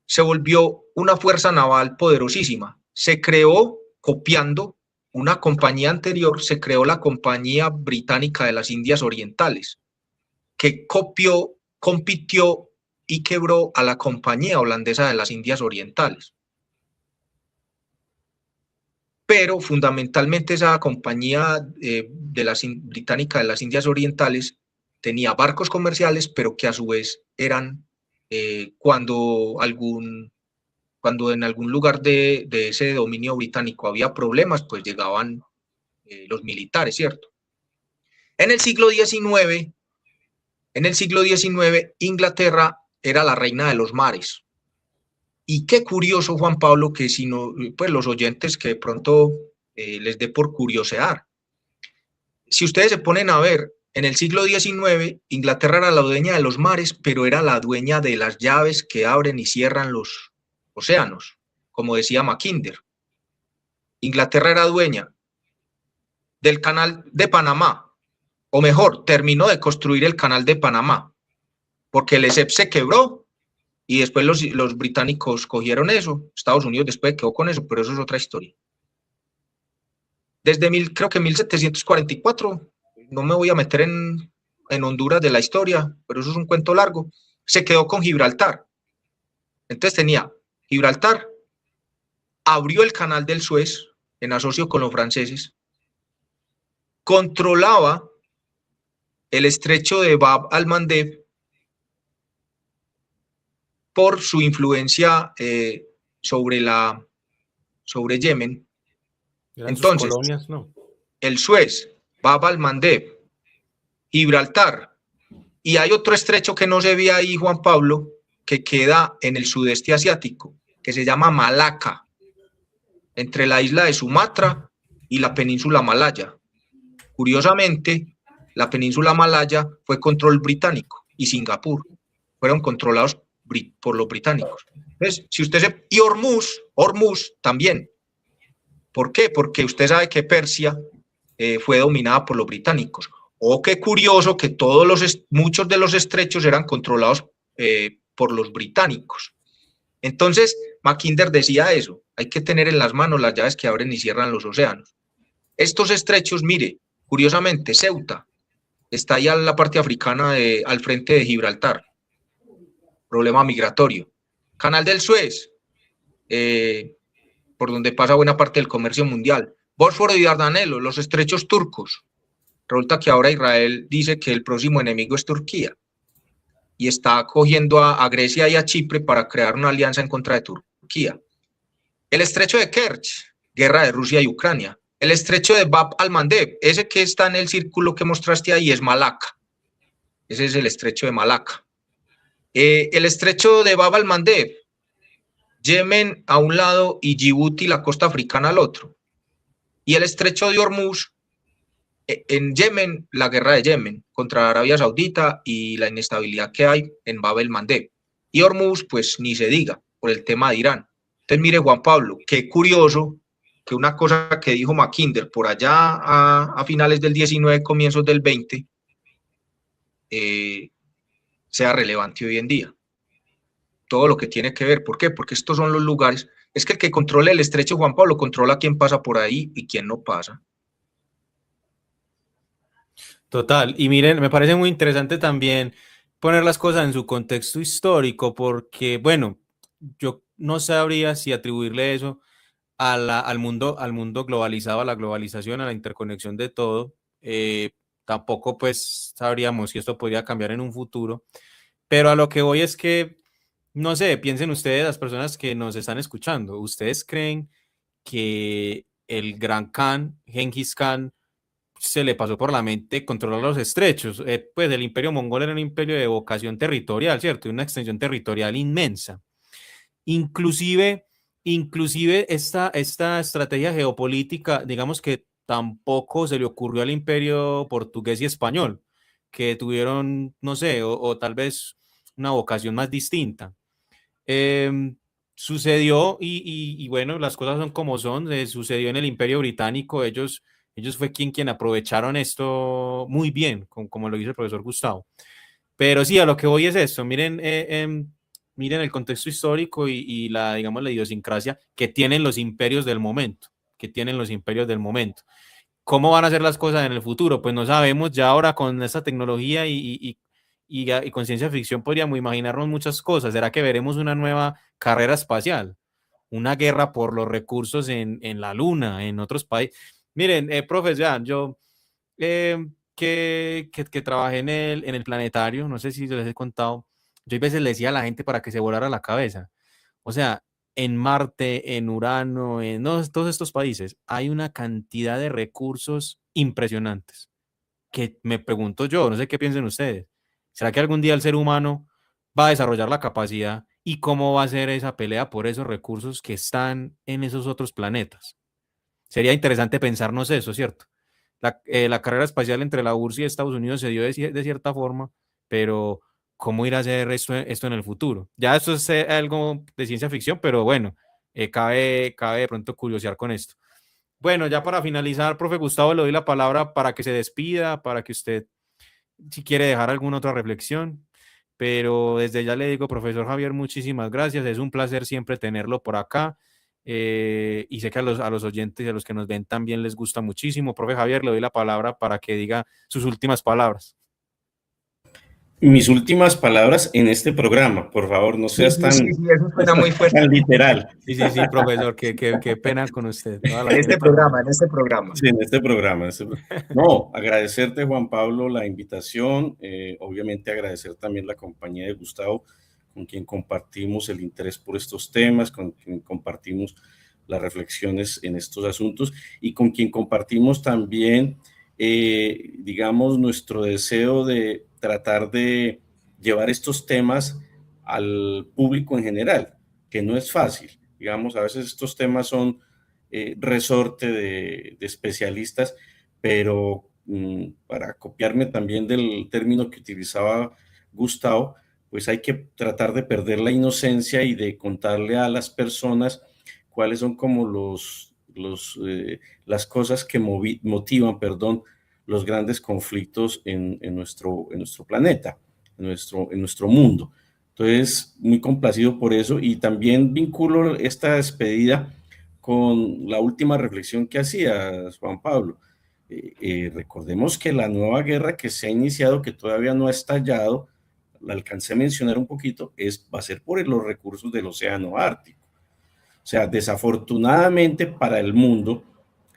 se volvió una fuerza naval poderosísima. Se creó copiando una compañía anterior, se creó la Compañía Británica de las Indias Orientales, que copió, compitió y quebró a la Compañía Holandesa de las Indias Orientales. Pero fundamentalmente esa compañía británica de las Indias Orientales tenía barcos comerciales, pero que a su vez eran, cuando en algún lugar de ese dominio británico había problemas, pues llegaban los militares, ¿cierto? En el siglo XIX, Inglaterra era la reina de los mares. Y qué curioso, Juan Pablo, que si no, pues los oyentes que de pronto les dé por curiosear. Si ustedes se ponen a ver, en el siglo XIX, Inglaterra era la dueña de los mares, pero era la dueña de las llaves que abren y cierran los océanos, como decía Mackinder. Inglaterra era dueña del canal de Panamá, o mejor, terminó de construir el canal de Panamá, porque el ESEP se quebró y después los británicos cogieron eso. Estados Unidos después quedó con eso, pero eso es otra historia. Desde creo que 1744, no me voy a meter en Honduras de la historia, pero eso es un cuento largo, se quedó con Gibraltar. Entonces tenía Gibraltar, abrió el canal del Suez en asocio con los franceses, controlaba el estrecho de Bab al-Mandeb por su influencia sobre Yemen. Entonces, colonias, ¿no? El Suez, Bab al-Mandeb, Gibraltar, y hay otro estrecho que no se ve ahí, Juan Pablo, que queda en el sudeste asiático, que se llama Malaca, entre la isla de Sumatra y la península malaya. Curiosamente, la península malaya fue control británico y Singapur fueron controlados por los británicos. Entonces, y Hormuz también. ¿Por qué? Porque usted sabe que Persia fue dominada por los británicos. Oh, qué curioso que muchos de los estrechos eran controlados por los británicos. Entonces, Mackinder decía eso, hay que tener en las manos las llaves que abren y cierran los océanos. Estos estrechos, mire, curiosamente, Ceuta está allá en la parte africana al frente de Gibraltar. Problema migratorio. Canal del Suez, por donde pasa buena parte del comercio mundial. Bósforo y Dardanelos, los estrechos turcos. Resulta que ahora Israel dice que el próximo enemigo es Turquía y está cogiendo a Grecia y a Chipre para crear una alianza en contra de Turquía. El estrecho de Kerch, guerra de Rusia y Ucrania. El estrecho de Bab al-Mandeb, ese que está en el círculo que mostraste ahí, es Malaca. Ese es el estrecho de Malaca. El estrecho de Bab al-Mandeb, Yemen a un lado y Djibouti, la costa africana, al otro. Y el estrecho de Hormuz, en Yemen, la guerra de Yemen contra Arabia Saudita y la inestabilidad que hay en Bab el-Mandeb. Y Hormuz, pues ni se diga, por el tema de Irán. Entonces, mire, Juan Pablo, qué curioso que una cosa que dijo Mackinder por allá a finales del 19, comienzos del 20, sea relevante hoy en día. Todo lo que tiene que ver. ¿Por qué? Porque estos son los lugares. Es que el que controla el estrecho, Juan Pablo, controla quién pasa por ahí y quién no pasa. Total. Y miren, me parece muy interesante también poner las cosas en su contexto histórico, porque, bueno, yo no sabría si atribuirle eso al mundo globalizado, a la globalización, a la interconexión de todo. Tampoco pues sabríamos si esto podría cambiar en un futuro, pero a lo que voy es que, no sé, piensen ustedes, las personas que nos están escuchando, ¿ustedes creen que el Gran Khan, Genghis Khan, se le pasó por la mente controlar los estrechos? Pues el imperio mongol era un imperio de vocación territorial, ¿cierto? Una extensión territorial inmensa. Inclusive esta estrategia geopolítica, digamos que tampoco se le ocurrió al imperio portugués y español, que tuvieron, no sé, o tal vez una vocación más distinta. Em, Sucedió y bueno, las cosas son como son, sucedió en el imperio británico, ellos fue quien aprovecharon esto muy bien, como lo dice el profesor Gustavo. Pero sí, a lo que voy es esto, miren, miren el contexto histórico y la, digamos, la idiosincrasia que tienen los imperios del momento, que tienen los imperios del momento. ¿Cómo van a ser las cosas en el futuro? Pues no sabemos, ya ahora con esta tecnología y con ciencia ficción podríamos imaginarnos muchas cosas. ¿Será que veremos una nueva carrera espacial? Una guerra por los recursos en la Luna, en otros países. Miren, profes, vean, yo que trabajé en el planetario, no sé si les he contado, yo a veces le decía a la gente para que se volara la cabeza. O sea, en Marte, en Urano, en todos estos países, hay una cantidad de recursos impresionantes que me pregunto yo, no sé qué piensen ustedes. ¿Será que algún día el ser humano va a desarrollar la capacidad y cómo va a ser esa pelea por esos recursos que están en esos otros planetas? Sería interesante pensarnos eso, ¿cierto? La carrera espacial entre la URSS y Estados Unidos se dio de cierta forma, pero ¿cómo irá a ser esto en el futuro? Ya esto es algo de ciencia ficción, pero bueno, cabe de pronto curiosear con esto. Bueno, ya para finalizar, profe Gustavo, le doy la palabra para que se despida, para que usted, si quiere dejar alguna otra reflexión, pero desde ya le digo, profesor Javier, muchísimas gracias, es un placer siempre tenerlo por acá. Y sé que a los oyentes y a los que nos ven también les gusta muchísimo. Profe Javier, le doy la palabra para que diga sus últimas palabras. Mis últimas palabras en este programa, por favor, no Sí, seas sí, sí, tan, sí, eso suena muy fuerte. tan literal. Sí, profesor, qué pena con usted. En este programa, en este programa. Sí, en este programa. No, agradecerte, Juan Pablo, la invitación. Obviamente agradecer también la compañía de Gustavo, con quien compartimos el interés por estos temas, con quien compartimos las reflexiones en estos asuntos y con quien compartimos también, digamos, nuestro deseo de tratar de llevar estos temas al público en general, que no es fácil. Digamos, a veces estos temas son resorte de especialistas, pero para copiarme también del término que utilizaba Gustavo, pues hay que tratar de perder la inocencia y de contarle a las personas cuáles son como las cosas que motivan, perdón, los grandes conflictos en nuestro planeta, en nuestro mundo. Entonces, muy complacido por eso y también vinculo esta despedida con la última reflexión que hacía Juan Pablo. Recordemos que la nueva guerra que se ha iniciado, que todavía no ha estallado, la alcancé a mencionar un poquito, va a ser por los recursos del Océano Ártico. O sea, desafortunadamente para el mundo,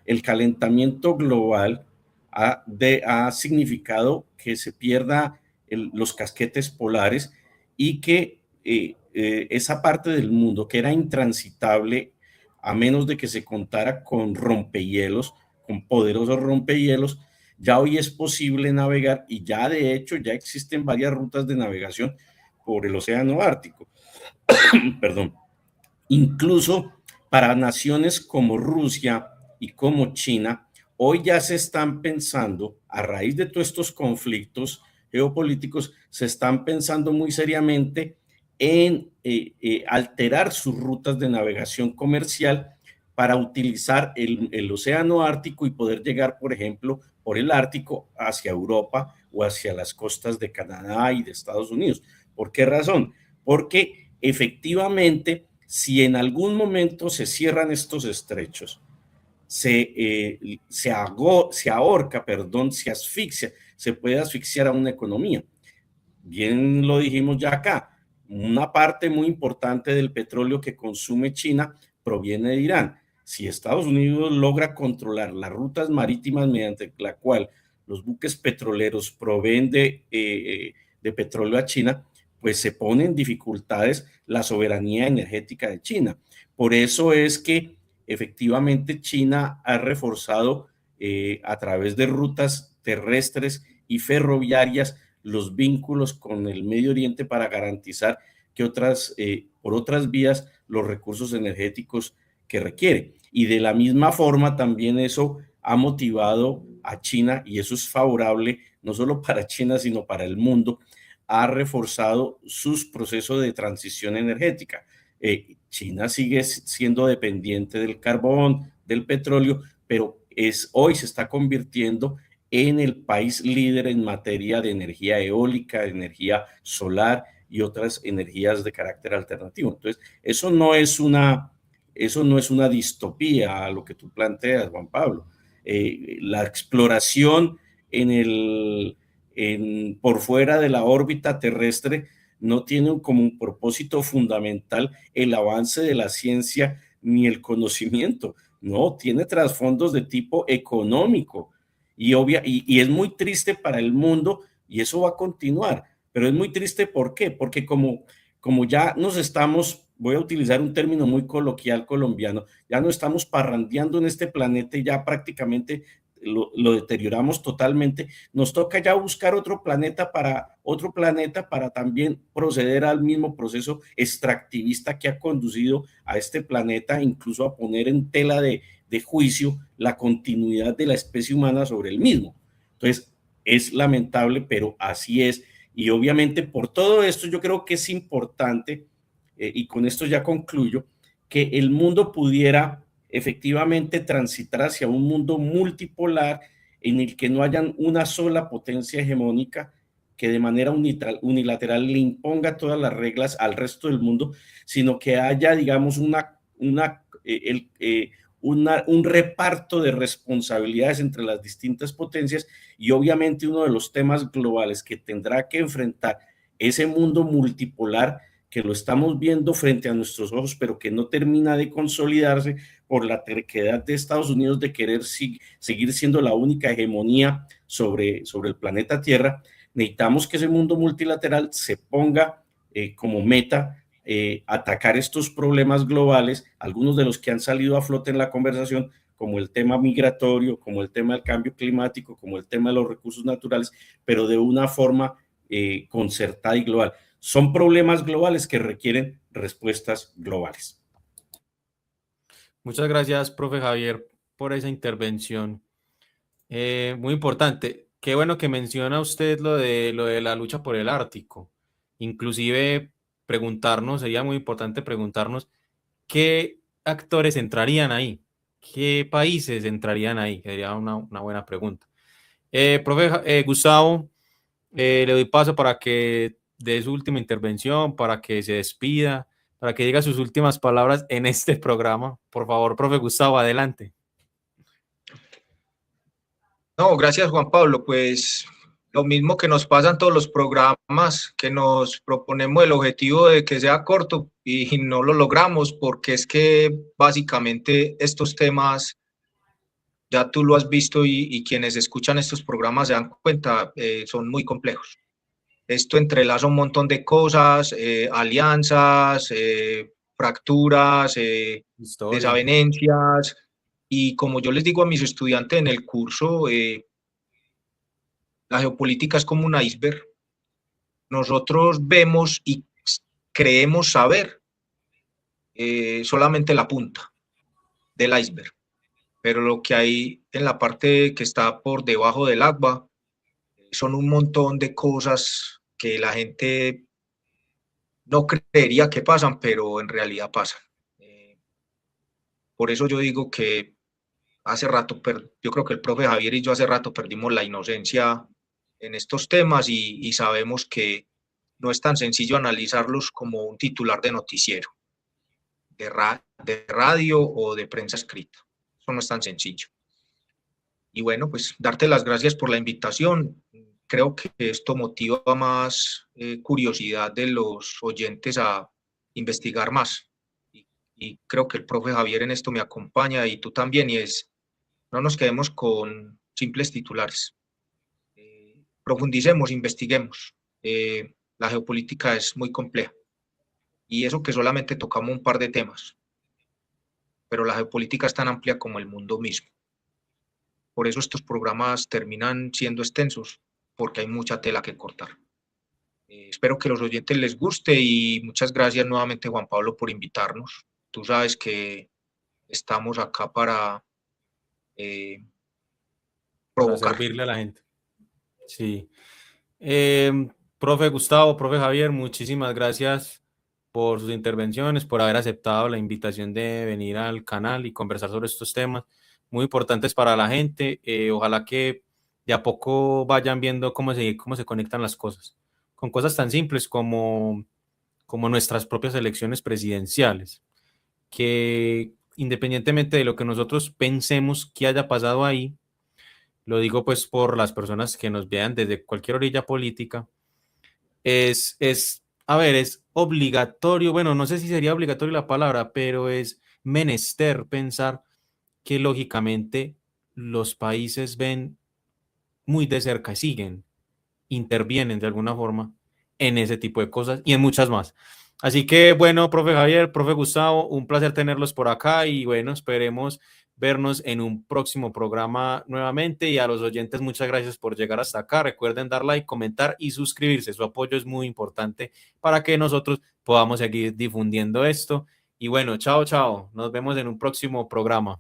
el calentamiento global ha significado que se pierda los casquetes polares y que esa parte del mundo que era intransitable a menos de que se contara con rompehielos, con poderosos rompehielos, ya hoy es posible navegar y ya de hecho ya existen varias rutas de navegación por el Océano Ártico. Perdón. Incluso para naciones como Rusia y como China, hoy ya se están pensando, a raíz de todos estos conflictos geopolíticos, se están pensando muy seriamente en alterar sus rutas de navegación comercial para utilizar el Océano Ártico y poder llegar, por ejemplo, por el Ártico hacia Europa o hacia las costas de Canadá y de Estados Unidos. ¿Por qué razón? Porque efectivamente, si en algún momento se cierran estos estrechos, se ahorca, perdón, se asfixia, se puede asfixiar a una economía. Bien lo dijimos ya acá, una parte muy importante del petróleo que consume China proviene de Irán. Si Estados Unidos logra controlar las rutas marítimas mediante la cual los buques petroleros proveen de petróleo a China, pues se pone en dificultades la soberanía energética de China. Por eso es que efectivamente China ha reforzado a través de rutas terrestres y ferroviarias los vínculos con el Medio Oriente para garantizar que por otras vías los recursos energéticos que requiere. Y de la misma forma también eso ha motivado a China, y eso es favorable no solo para China, sino para el mundo, ha reforzado sus procesos de transición energética. China sigue siendo dependiente del carbón, del petróleo, pero hoy se está convirtiendo en el país líder en materia de energía eólica, de energía solar y otras energías de carácter alternativo. Entonces, eso no es una distopía a lo que tú planteas, Juan Pablo. La exploración por fuera de la órbita terrestre no tiene como un propósito fundamental el avance de la ciencia ni el conocimiento, no, tiene trasfondos de tipo económico y es muy triste para el mundo y eso va a continuar, pero es muy triste, ¿por qué? Porque como ya nos estamos, voy a utilizar un término muy coloquial colombiano, ya no estamos parrandeando en este planeta y ya prácticamente lo deterioramos totalmente, nos toca ya buscar otro planeta para también proceder al mismo proceso extractivista que ha conducido a este planeta, incluso a poner en tela de juicio la continuidad de la especie humana sobre el mismo. Entonces, es lamentable, pero así es. Y obviamente por todo esto yo creo que es importante, y con esto ya concluyo, que el mundo pudiera efectivamente transitar hacia un mundo multipolar en el que no hayan una sola potencia hegemónica que de manera unilateral le imponga todas las reglas al resto del mundo, sino que haya, digamos, un reparto de responsabilidades entre las distintas potencias. Y obviamente uno de los temas globales que tendrá que enfrentar ese mundo multipolar, que lo estamos viendo frente a nuestros ojos, pero que no termina de consolidarse por la terquedad de Estados Unidos de querer seguir siendo la única hegemonía sobre el planeta Tierra. Necesitamos que ese mundo multilateral se ponga como meta atacar estos problemas globales, algunos de los que han salido a flote en la conversación, como el tema migratorio, como el tema del cambio climático, como el tema de los recursos naturales, pero de una forma concertada y global. Son problemas globales que requieren respuestas globales. Muchas gracias, profe Javier, por esa intervención. Muy importante. Qué bueno que menciona usted lo de la lucha por el Ártico. Inclusive sería muy importante preguntarnos qué actores entrarían ahí, qué países entrarían ahí. Sería una buena pregunta. Profe Gustavo, le doy paso para que dé su última intervención, para que se despida, para que diga sus últimas palabras en este programa. Por favor, profe Gustavo, adelante. No, gracias Juan Pablo. Pues lo mismo que nos pasa en todos los programas, que nos proponemos el objetivo de que sea corto y no lo logramos, porque es que básicamente estos temas, ya tú lo has visto y quienes escuchan estos programas se dan cuenta, son muy complejos. Esto entrelaza un montón de cosas, alianzas, fracturas, desavenencias, y como yo les digo a mis estudiantes en el curso, la geopolítica es como un iceberg. Nosotros vemos y creemos saber solamente la punta del iceberg, pero lo que hay en la parte que está por debajo del agua son un montón de cosas que la gente no creería que pasan, pero en realidad pasan. Por eso yo digo que hace rato, yo creo que el profe Javier y yo hace rato perdimos la inocencia en estos temas y sabemos que no es tan sencillo analizarlos como un titular de noticiero, de radio o de prensa escrita. Eso no es tan sencillo. Y bueno, pues darte las gracias por la invitación. Creo que esto motiva más curiosidad de los oyentes a investigar más. Y creo que el profe Javier en esto me acompaña y tú también, y no nos quedemos con simples titulares. Profundicemos, investiguemos. La geopolítica es muy compleja. Y eso que solamente tocamos un par de temas. Pero la geopolítica es tan amplia como el mundo mismo. Por eso estos programas terminan siendo extensos, porque hay mucha tela que cortar. Espero que los oyentes les guste y muchas gracias nuevamente, Juan Pablo, por invitarnos. Tú sabes que estamos acá para para provocar. servirle a la gente. Sí. Profe Gustavo, profe Javier, muchísimas gracias por sus intervenciones, por haber aceptado la invitación de venir al canal y conversar sobre estos temas muy importantes para la gente. Ojalá que de a poco vayan viendo cómo se conectan las cosas, con cosas tan simples como nuestras propias elecciones presidenciales, que independientemente de lo que nosotros pensemos que haya pasado ahí, lo digo pues por las personas que nos vean desde cualquier orilla política, a ver, es obligatorio, bueno, no sé si sería obligatorio la palabra, pero es menester pensar que lógicamente los países ven muy de cerca y siguen, intervienen de alguna forma en ese tipo de cosas y en muchas más. Así que bueno, profe Javier, profe Gustavo, un placer tenerlos por acá y bueno, esperemos vernos en un próximo programa nuevamente y a los oyentes muchas gracias por llegar hasta acá. Recuerden dar like, comentar y suscribirse. Su apoyo es muy importante para que nosotros podamos seguir difundiendo esto. Y bueno, chao, chao. Nos vemos en un próximo programa.